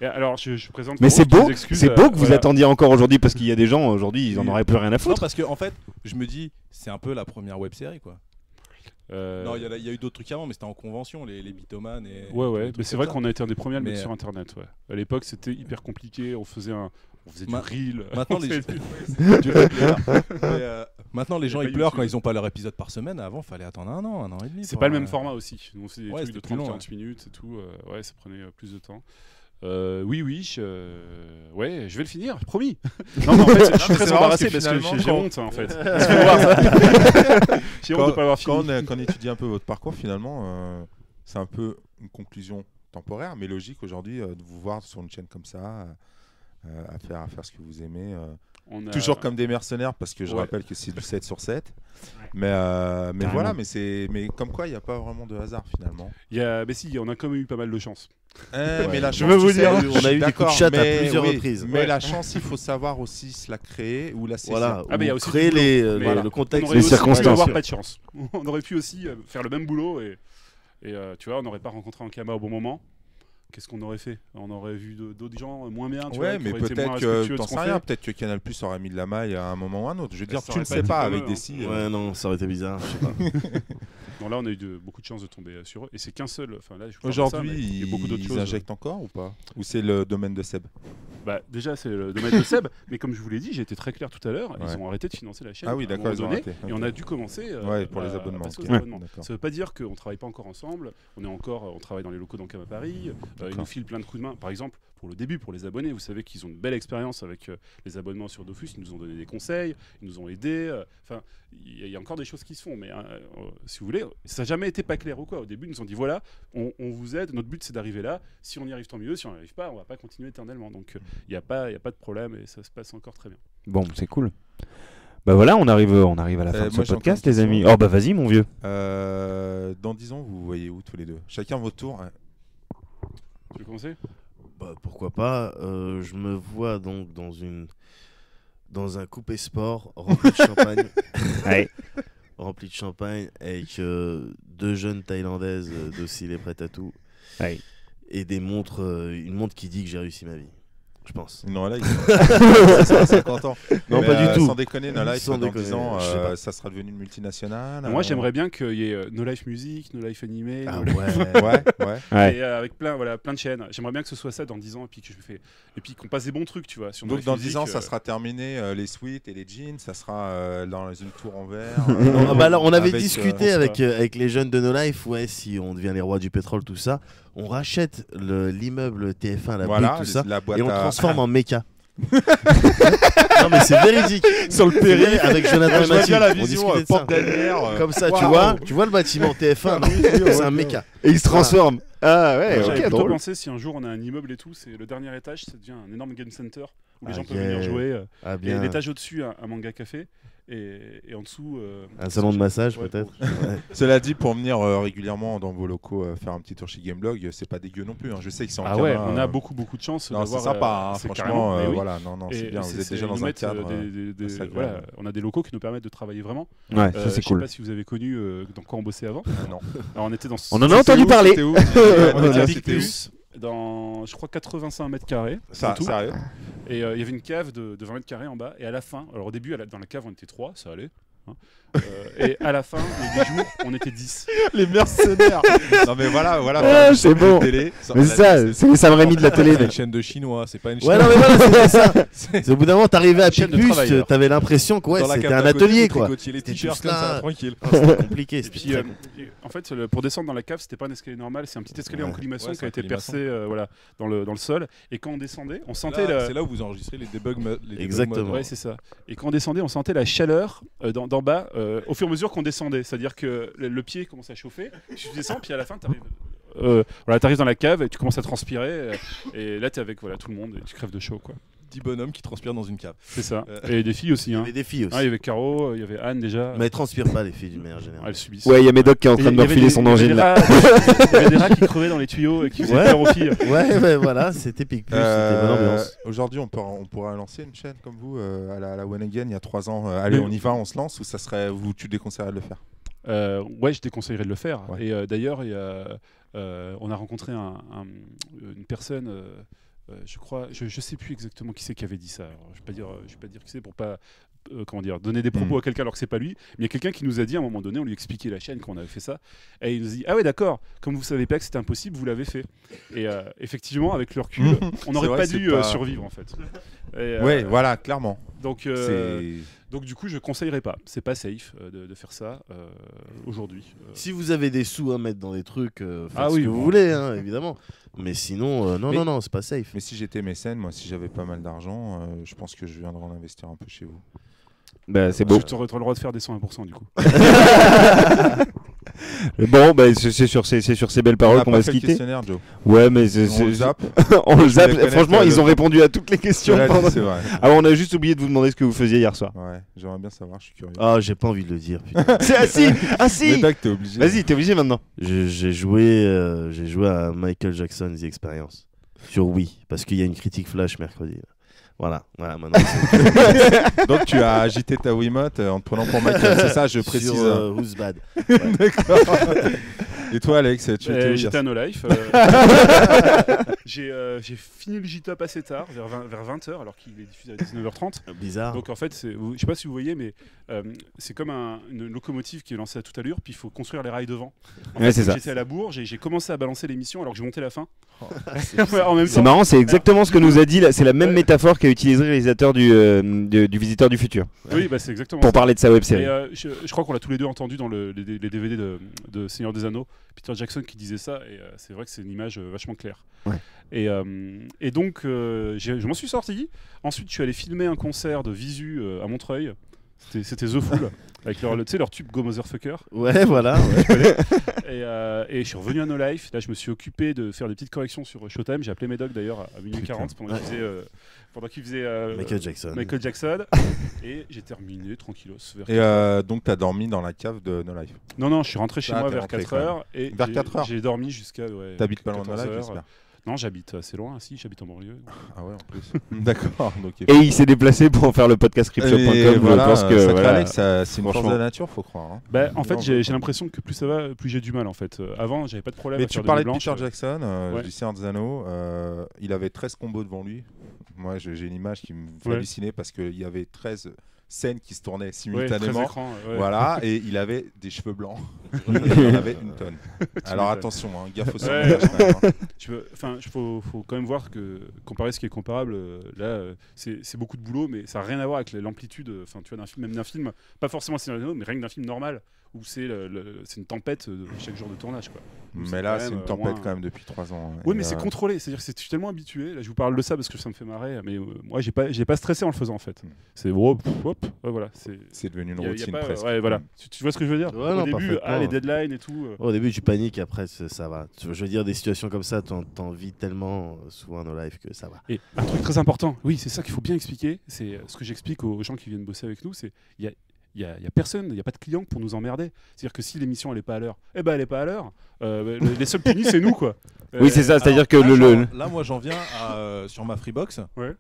Et alors je présente. Mais pour c'est vous toutes beau, les excuses, c'est beau que vous voilà. attendiez encore aujourd'hui parce qu'il y a des gens aujourd'hui, ils en Oui. auraient plus rien à Non, foutre. parce que en fait, je me dis, c'est un peu la première web série quoi. Non, il y a eu d'autres trucs avant, mais c'était en convention, les bitomanes. Et Ouais, des mais trucs c'est vrai comme ça. qu'on a été un des premiers à le mettre Mais, sur internet. Ouais. À l'époque, c'était hyper compliqué. On faisait du Ma- reel. Maintenant, On les faisait gens- du- Maintenant, les gens pas ils pleurent YouTube. quand ils ont pas leur épisode par semaine. Avant, fallait attendre un an et demi. C'est pour, pas le même format aussi. Nous, on faisait des Ouais, trucs de c'était plus long, 30-40 minutes et tout. Ouais, ça prenait plus de temps. Oui, ouais, je vais le finir, promis. Non, mais en fait, je suis mais très c'est marrant embarrassé parce parce que que j'ai finalement, honte, hein, en fait. Parce que voir ça. J'ai honte de pas avoir fini. Quand on étudie un peu votre parcours, finalement, c'est un peu une conclusion temporaire, mais logique aujourd'hui de vous voir sur une chaîne comme ça, à faire ce que vous aimez. On a- Toujours comme des mercenaires, parce que je Ouais. rappelle que c'est du 7 sur 7. Mais Carrément. voilà, mais comme quoi, il n'y a pas vraiment de hasard finalement. Mais si, on a quand même eu pas mal de chance. Mais la Je chance, veux tu vous sais, dire, je on a suis eu des coups de d'accord, chatte à mais plusieurs oui, reprises. Mais Ouais. la chance, il faut savoir aussi se la créer ou la saisir. Voilà, Ah, mais il y a ou aussi créer du boulot. le Mais contexte. On aurait les aussi pu circonstances. avoir pas de chance. On aurait pu aussi faire le même boulot et tu vois, on n'aurait pas rencontré Ankama au bon moment. Qu'est-ce qu'on aurait fait? On aurait vu d'autres gens moins bien. Tu vois, Ouais, qui mais auraient été moins peut-être respectueux que de t'en ce sais qu'on rien. fait. Peut-être que Canal Plus aurait mis de la maille à un moment ou à un autre. Je veux dire, ça tu ne aurait pas sais été pas comme avec eux, des hein. si. Ouais, non, ça aurait été bizarre. Je sais pas. Bon, là, on a eu beaucoup de chance de tomber sur eux. Et c'est qu'un seul. Enfin, là, je parle de ça, Aujourd'hui, mais il y a beaucoup d'autres ils choses. injectent encore ou pas? Ou c'est le domaine de Seb? Bah, déjà, c'est le domaine de Seb, mais comme je vous l'ai dit, j'ai été très clair tout à l'heure, Ouais. ils ont arrêté de financer la chaîne. Ah oui, à un d'accord, moment ils ont donné, arrêté. Et on a dû commencer Ouais, pour les à abonnements, passer aux ok. abonnements. D'accord. Ça veut pas dire qu'on travaille pas encore ensemble, on travaille dans les locaux d'Ankama à Paris, ils D'accord. nous filent plein de coups de main. Par exemple, pour le début, pour les abonnés, vous savez qu'ils ont une belle expérience avec les abonnements sur Dofus, ils nous ont donné des conseils, ils nous ont aidés. Enfin, il y a encore des choses qui se font, mais si vous voulez, ça n'a jamais été pas clair ou quoi. Au début, ils nous ont dit voilà, on vous aide, notre but c'est d'arriver là. Si on y arrive, tant mieux. Si on n'y arrive pas, on va pas continuer éternellement. Donc, il n'y a pas de problème et ça se passe encore très bien. Bon, c'est cool. Bah voilà, on arrive à la fin de moi, ce j'ai podcast, encore une les amis. question. Oh bah vas-y, mon vieux. Dans 10 ans, vous voyez où tous les deux? Chacun votre tour. Hein. Tu veux commencer? Bah, pourquoi pas. Je me vois donc dans un coupé sport rempli de champagne. Ouais. Rempli de champagne avec 2 jeunes Thaïlandaises dociles et prêtes à tout. Ouais. Et une montre qui dit que j'ai réussi ma vie. Je pense. Non, là, ça a 50 ans. Non, Mais, pas du tout. Sans déconner, No Life, Sans dans déconner, 10 ans, je sais pas. ça sera devenu une multinationale. Moi, j'aimerais bien qu'il y ait No Life Music, No Life Animé, Ah No Life- ouais. Ouais. Ouais. et avec plein de chaînes. J'aimerais bien que ce soit ça dans 10 ans et puis qu'on passe des bons trucs, tu vois. Sur No Donc Life dans Music, 10 ans, ça sera terminé, les suites et les jeans, ça sera dans une tour en verre. Non, bah là, on avait avec, discuté on se avec les jeunes de No Life, ouais, si on devient les rois du pétrole, tout ça, on rachète l'immeuble TF1, la voilà, brique, tout ça, la boîte et on à... transforme en méca. Non mais c'est véridique. Sur le C'est vrai, avec Jonathan et Je vois Mathieu, bien la on vision, discutait de ça. porte d'anière. Comme ça, Waouh. tu vois le bâtiment TF1, non c'est un méca. Et il se transforme. Ah ouais, J'avais ok, plutôt drôle. pensé si un jour on a un immeuble et tout, c'est le dernier étage, ça devient un énorme game center où les Ah, gens peuvent yeah. venir jouer. Ah Et bien. l'étage au-dessus, un manga café. Et en dessous. Un salon de massage Ouais, peut-être. bon. Ouais. Cela dit, pour venir régulièrement dans vos locaux faire un petit tour chez Gameblog, c'est pas dégueu non plus. Hein. Je sais qu'ils sont en Ah ouais, camin, on a beaucoup de chance Non, c'est d'avoir. sympa, hein, c'est franchement. carrément, mais oui. Voilà, non, c'est Et bien. Vous êtes c'est- déjà ils nous dans un mettent, cadre. des- assez agréable. voilà, on a des locaux qui nous permettent de travailler vraiment. Ouais, ça Je c'est sais cool. pas si vous avez connu dans quoi on bossait avant. Non. Alors on était dans. On en a entendu parler. C'était où On Voilà, était à c'était où Picpus, dans je crois 85 mètres carrés. Ça, en tout. sérieux Et il y avait une cave de 20 mètres carrés en bas. Et à la fin, alors au début, dans la cave, on était 3, ça allait. Hein. Et à la fin, il y a des jours, on était 10. Les mercenaires. Non mais voilà, Ah, faire une c'est chaîne de bon. télé, Mais c'est ça, c'est les Sam Raimi de la télé. C'est une chaîne de chinois, c'est pas une chaîne. Ouais non mais voilà c'était ça. C'est au bout d'un moment t'arrivais à Chaîne de Picpus, travailleurs. t'avais l'impression que ouais, Dans la c'était cave un d'à côté, atelier vous quoi. tricotiez les C'était t-shirts tous comme ça, là. tranquille. C'était compliqué. Et C'était puis, très en fait, pour descendre dans la cave, c'était pas un escalier normal, c'est un petit escalier en Ouais. colimaçon Ouais, qui c'est a un été colimaçon. percé voilà, dans le sol. Et quand on descendait, on sentait Là, la. C'est là où vous enregistrez les debug modes. Exactement. Ouais, c'est ça. Et quand on descendait, on sentait la chaleur d'en bas au fur et à mesure qu'on descendait. C'est-à-dire que le pied commence à chauffer, tu descends, puis à la fin, t'arrives dans la cave et tu commences à transpirer. Et là, t'es avec tout le monde et tu crèves de chaud, quoi. 10 bonhommes qui transpirent dans une cave. C'est ça. Et des filles aussi. Il y Hein. avait des filles Ah, il y aussi. avait Caro, il y avait Anne déjà. Mais elles transpirent pas les filles d'une manière Ah, générale. elles subissent. Ouais, il y a Médoc qui est en Et train de il y me avait refiler des- son il y avait angine des là. rats- Il y avait des rats qui crevaient dans les tuyaux et qui faisaient Ouais. peur aux filles. Ouais voilà, c'était Picpus, c'était bonne ambiance. Aujourd'hui, on pourra lancer une chaîne comme vous à la One Again il y a 3 ans. Allez, on y va, on se lance ou ça serait tu déconseillerais de le faire? Ouais, je déconseillerais de le faire. Ouais. Et d'ailleurs, on a rencontré une personne, je crois, je sais plus exactement qui c'est qui avait dit ça. Alors, je vais pas dire qui c'est pour pas donner des propos à quelqu'un alors que c'est pas lui. Mais il y a quelqu'un qui nous a dit à un moment donné, on lui expliquait la chaîne quand on avait fait ça, et il nous a dit ah ouais d'accord, comme vous savez pas que c'était impossible, vous l'avez fait. Et effectivement, avec le recul, on n'aurait vrai, pas c'est dû pas- survivre en fait. Et, Ouais, voilà, clairement. Donc Donc du coup, je conseillerais pas. C'est pas safe de faire ça aujourd'hui. Si vous avez des sous à mettre dans des trucs, faites Ah ce oui, que bon. vous voulez, hein, évidemment. Mais sinon, Mais- non, c'est pas safe. Mais si j'étais mécène, moi, si j'avais pas mal d'argent, je pense que je viendrais en investir un peu chez vous. Bah c'est beau. Tu aurais le droit de faire des 101% du coup. Bon, bah, c'est sur ces belles On paroles a qu'on pas va fait se le quitter. questionnaire, Joe. Ouais, mais On le zappe. on le zappe. voulais connaître Franchement, ils le- ont répondu à toutes les questions. Cela dit, pendant- c'est vrai. Alors, on a juste oublié de vous demander ce que vous faisiez hier soir. Ouais, j'aimerais bien savoir, je suis curieux. Ah, j'ai pas envie de le dire. putain. Ah si, ah Mais si. Doc, t'es obligé. Vas-y, t'es obligé maintenant. J'ai joué à Michael Jackson The Experience sur Wii parce qu'il y a une critique flash mercredi. Voilà, maintenant. Donc tu as agité ta Wiimote en te prenant pour Michael, c'est ça, je précise. Sur Who's Bad. D'accord. Et toi, Alex, tu étais où hier J'étais à No Life. J'ai fini le J-Top assez tard, vers 20h, alors qu'il est diffusé à 19h30. Bizarre. Donc en fait, je sais pas si vous voyez, mais c'est comme une locomotive qui est lancée à toute allure, puis il faut construire les rails devant. En Ouais, fait, c'est ça. J'étais à la bourre, j'ai commencé à balancer l'émission alors que je montais la fin. Oh, Ouais, en même C'est temps. marrant, c'est exactement ce que nous a dit. C'est la même Ouais. métaphore qu'a utilisé le réalisateur du Visiteur du Futur Oui, bah, c'est exactement pour ça. parler de sa web Et, série. je crois qu'on l'a tous les deux entendu dans les DVD de Seigneur des Anneaux, Peter Jackson qui disait ça, et c'est vrai que c'est une image vachement claire. Ouais. Et donc, je m'en suis sorti. Ensuite, je suis allé filmer un concert de Visu à Montreuil. C'était The Fool, avec leur tube Go Motherfucker. Ouais, voilà. Ouais. Et je suis revenu à No Life. Là, je me suis occupé de faire des petites corrections sur Showtime. J'ai appelé Médoc d'ailleurs à minuit 40 pendant qu'il faisait Michael Jackson. Michael Jackson. Et j'ai terminé tranquillos. Et donc t'as dormi dans la cave de No Life. Non, je suis rentré chez Ah, moi t'es vers rentré 4 quand même. heures. Et Vers 4 heures j'ai dormi jusqu'à. Ouais, T'habites pas loin de No 14 Life, heures. j'espère. Non, j'habite assez loin. Si, j'habite en banlieue. Ah ouais, en plus. D'accord. Donc, Et il s'est déplacé pour faire le podcast Cryptshop.com. Je pense que sacré voilà. Alex, c'est une force franchement. de la nature, faut croire. Hein. Bah, en fait, Non, j'ai non. l'impression que plus ça va, plus j'ai du mal en fait. Avant, j'avais pas de problème Mais à tu faire parlais de de nuit Peter blanche. Jackson, Ouais. du Seigneur des Anneaux. Il avait 13 combos devant lui. Moi, j'ai une image qui me fait Ouais. halluciner parce qu'il y avait 13 scènes qui se tournaient Ouais, 13 simultanément. écrans. Ouais. Voilà, et il avait des cheveux blancs. Il en avait une tonne. Alors m'étonnes. attention, hein, gaffe au Ouais. sondage, quand même, hein. Faut quand même voir que comparer ce qui est comparable. C'est beaucoup de boulot, mais ça n'a rien à voir avec l'amplitude. Enfin, tu vois, même d'un film, pas forcément Seigneur des Anneaux, mais rien que d'un film normal où c'est une tempête chaque jour de tournage, quoi. Mais c'est là, quand c'est même, une tempête moins- quand même depuis 3 ans. hein. Oui, Et, mais c'est contrôlé. C'est-à-dire que je suis tellement habitué. Là, je vous parle de ça parce que ça me fait marrer. Mais moi, j'ai pas stressé en le faisant en fait. C'est hop, ouais, voilà. c'est devenu une y a routine pas- presque. Ouais, voilà. Tu vois ce que je veux dire? Ouais, Au non, début, parfaitement. les deadlines et tout. Au début, tu paniques, après, ça va. Je veux dire, des situations comme ça, t'en vis tellement souvent dans live que ça va. Et un truc très important, oui, c'est ça qu'il faut bien expliquer. C'est ce que j'explique aux gens qui viennent bosser avec nous, c'est il y a personne, il n'y a pas de client pour nous emmerder. C'est-à-dire que si l'émission elle est pas à l'heure, eh ben elle est pas à l'heure. Les seuls punis c'est nous quoi. Oui, c'est ça. C'est-à-dire que Là, moi, j'en viens sur ma Freebox. Ouais.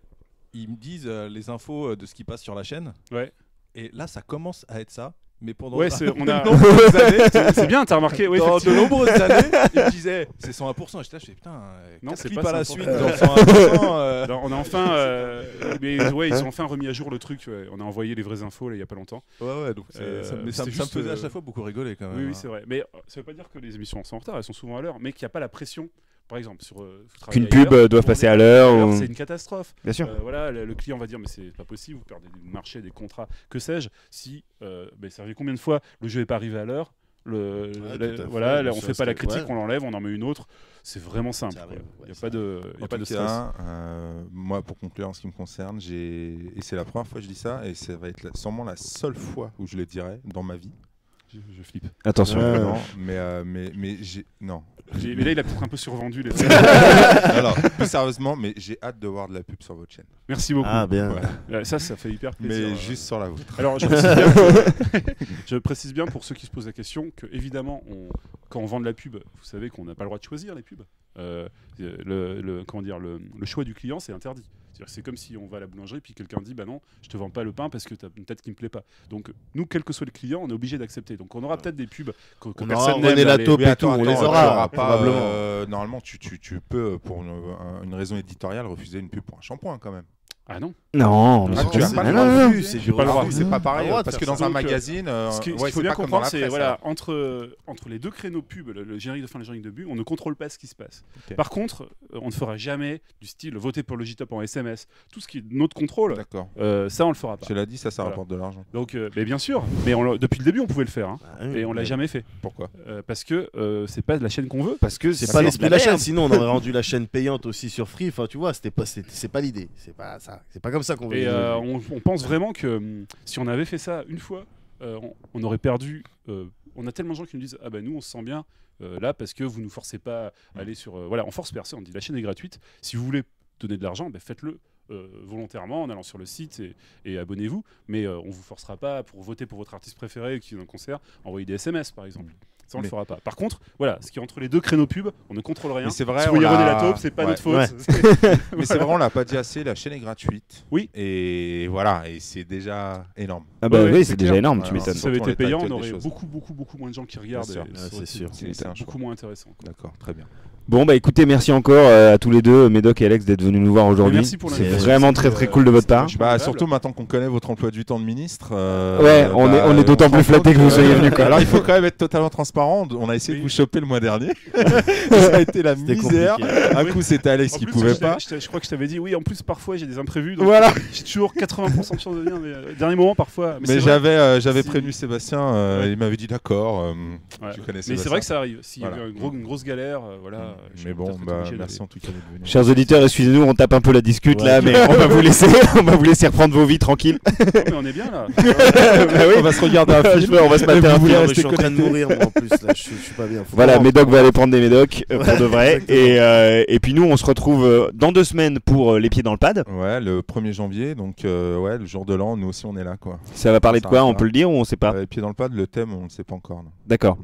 Ils me disent les infos de ce qui passe sur la chaîne. Ouais. Et là, ça commence à être ça. Mais pendant Ouais, de on a. nombreuses années, C'est bien, t'as remarqué. Ouais, dans de effectivement. nombreuses années, ils me disaient c'est 101%. Et j'étais là, je fais putain, Non, 4 c'est clips pas à la 100%. suite dans 101%. Alors, on a enfin, mais ouais, ils ont enfin remis à jour le truc. Ouais. On a envoyé les vraies infos là il y a pas longtemps. Ouais, donc mais ça c'était me juste, faisait à chaque fois beaucoup rigoler quand même. Oui, hein. oui, c'est vrai. Mais ça veut pas dire que les émissions sont en retard. Elles sont souvent à l'heure, mais qu'il n'y a pas la pression. Par exemple, sur faut travailler qu'une pub ailleurs, doive pour passer des- à l'heure. C'est une catastrophe. Bien sûr. Voilà, le client va dire mais c'est pas possible, vous perdez des marchés, des contrats, que sais-je. Si ça arrive combien de fois le jeu est pas arrivé à l'heure, tout à fait, voilà, bien on sûr, fait pas la c'est- critique, ouais. on l'enlève, on en met une autre. C'est vraiment simple. Ça quoi. arrive, Il ouais, n'y a ça pas de, il y a En pas de tout stress. cas, moi, pour conclure en ce qui me concerne, et c'est la première fois que je dis ça, et ça va être sûrement la seule fois où je le dirai dans ma vie. Je flippe. Attention. Non, mais non. Mais là, il a peut-être un peu survendu les. Alors, plus sérieusement, mais j'ai hâte de voir de la pub sur votre chaîne. Merci beaucoup. Ah, bien. Ouais. Ça fait hyper plaisir. Mais juste sur la vôtre. Alors, je précise bien pour ceux qui se posent la question que, évidemment, quand on vend de la pub, vous savez qu'on n'a pas le droit de choisir les pubs. Comment dire, le choix du client, c'est interdit. C'est-à-dire que c'est comme si on va à la boulangerie puis quelqu'un dit bah non, je te vends pas le pain parce que tu as une tête qui me plaît pas. Donc nous, quel que soit le client, on est obligé d'accepter. Donc on aura peut-être des pubs que On personne aura n'aime. René là, les- Latope Mais et tout, on les tu aura, auras pas, probablement. normalement, tu peux, pour une raison éditoriale, refuser une pub pour un shampoing quand même. Ah non. Non, Ah, mais tu as c'est- pas le non, droit non, de non. refuser, c'est j'ai du pas le droit. refus. C'est pas Pas pareil, le droit de parce que faire dans ça. un Donc, magazine, Ce qu'il ouais, faut c'est bien pas comme dans comprendre, la c'est presse, voilà, ça. entre les deux créneaux pub, le générique de fin et le générique de début, on ne contrôle pas ce qui se passe. Ok. Par contre, on ne fera jamais du style voter pour le J-Top en SMS. Tout ce qui est de notre contrôle, D'accord. ça on le fera pas. Je l'ai dit, ça Voilà. rapporte de l'argent. Donc, mais bien sûr, mais depuis le début on pouvait le faire, hein, Ah, oui. et on l'a jamais fait Pourquoi? parce que c'est pas la chaîne qu'on veut. Parce que C'est c'est pas de l'esprit de la merde. chaîne, sinon on aurait rendu la chaîne payante aussi sur Free. Enfin, tu vois, c'est pas l'idée. C'est pas ça. C'est pas comme ça qu'on veut. Et on pense vraiment que si on avait fait ça une fois, on aurait perdu on a tellement de gens qui nous disent ah bah nous on se sent bien là parce que vous nous forcez pas à aller sur voilà, on force personne, on dit la chaîne est gratuite, si vous voulez donner de l'argent, faites-le volontairement en allant sur le site et abonnez-vous, mais on vous forcera pas pour voter pour votre artiste préféré qui est dans un concert, envoyer des SMS par exemple. Ça, on le fera pas. Par contre, voilà, ce qui est entre les deux créneaux pub, on ne contrôle rien. Mais c'est vrai, si vous on voulez l'a- runner la taupe, c'est pas Ouais. notre faute. Ouais. Mais c'est vrai, on l'a pas dit assez, la chaîne est gratuite. Oui. Et voilà, et c'est déjà énorme. Ah bah Ouais, oui, c'est c'est déjà clair. énorme, Voilà. tu m'étonnes. Si ça avait Surtout été en payant, l'état on actuel des aurait choses. beaucoup moins de gens qui regardent. sûr. et ça aurait c'est été sûr. C'est un choix. beaucoup moins intéressant. quoi. D'accord, très bien. Bon bah écoutez, merci encore à tous les deux, Médoc et Alex, d'être venus nous voir aujourd'hui. Merci pour C'est l'invitation. vraiment très très cool de votre part. C'était Bah, agréable. surtout maintenant qu'on connaît votre emploi du temps de ministre. Ouais, on est d'autant plus flattés que vous soyez venus, quoi. Alors il faut quand même être totalement transparent. On a essayé de Oui. vous choper le mois dernier. Ça a été la C'était misère. compliqué. Un coup c'était Alex En qui plus, pouvait pas. je crois que je t'avais dit, oui, en plus, parfois j'ai des imprévus. Donc Voilà. J'ai toujours 80% de chance de venir, mais dernier moment parfois. Mais c'est vrai. j'avais Si- prévenu Sébastien. Ouais. Il m'avait dit d'accord. Ouais. Tu connais Mais Sébastien. c'est vrai que ça arrive. S'il y Voilà. avait une grosse galère, voilà. je suis Mais bon, peut-être bah, obligé merci d'aller. en tout cas d'être venu. Chers auditeurs, excusez-nous, on tape un peu la discute Ouais. là, mais on va vous laisser, reprendre vos vies tranquilles. Non, mais on est bien là. Bah oui. On va se regarder un film. On va se mater Vous un voulez film. Je suis en train de mourir moi en plus là, je suis pas bien. Faut Voilà, vraiment- Médoc va aller prendre des médocs pour de vrai. exactement. Et puis nous, on se retrouve dans 2 semaines pour Les Pieds dans le Pad. Ouais, le 1er janvier, donc ouais, le jour de l'an, nous aussi on est là quoi. Ça va parler de Ça quoi? va. On peut le dire ou on sait pas? Et pied dans le pad, le thème, on ne sait pas encore. non. D'accord.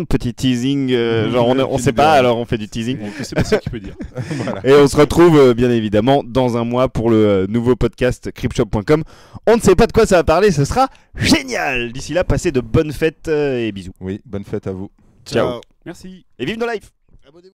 Petit teasing, genre on Qui sait nous pas, dira. alors on fait du teasing. Donc, c'est pas ça qui peut dire. Voilà. Et on se retrouve bien évidemment dans un mois pour le nouveau podcast Cripshop.com. On ne sait pas de quoi ça va parler, ce sera génial. D'ici là, passez de bonnes fêtes et bisous. Oui, bonne fête à vous. Ciao. Merci. Et vive nos lives. Abonnez-vous.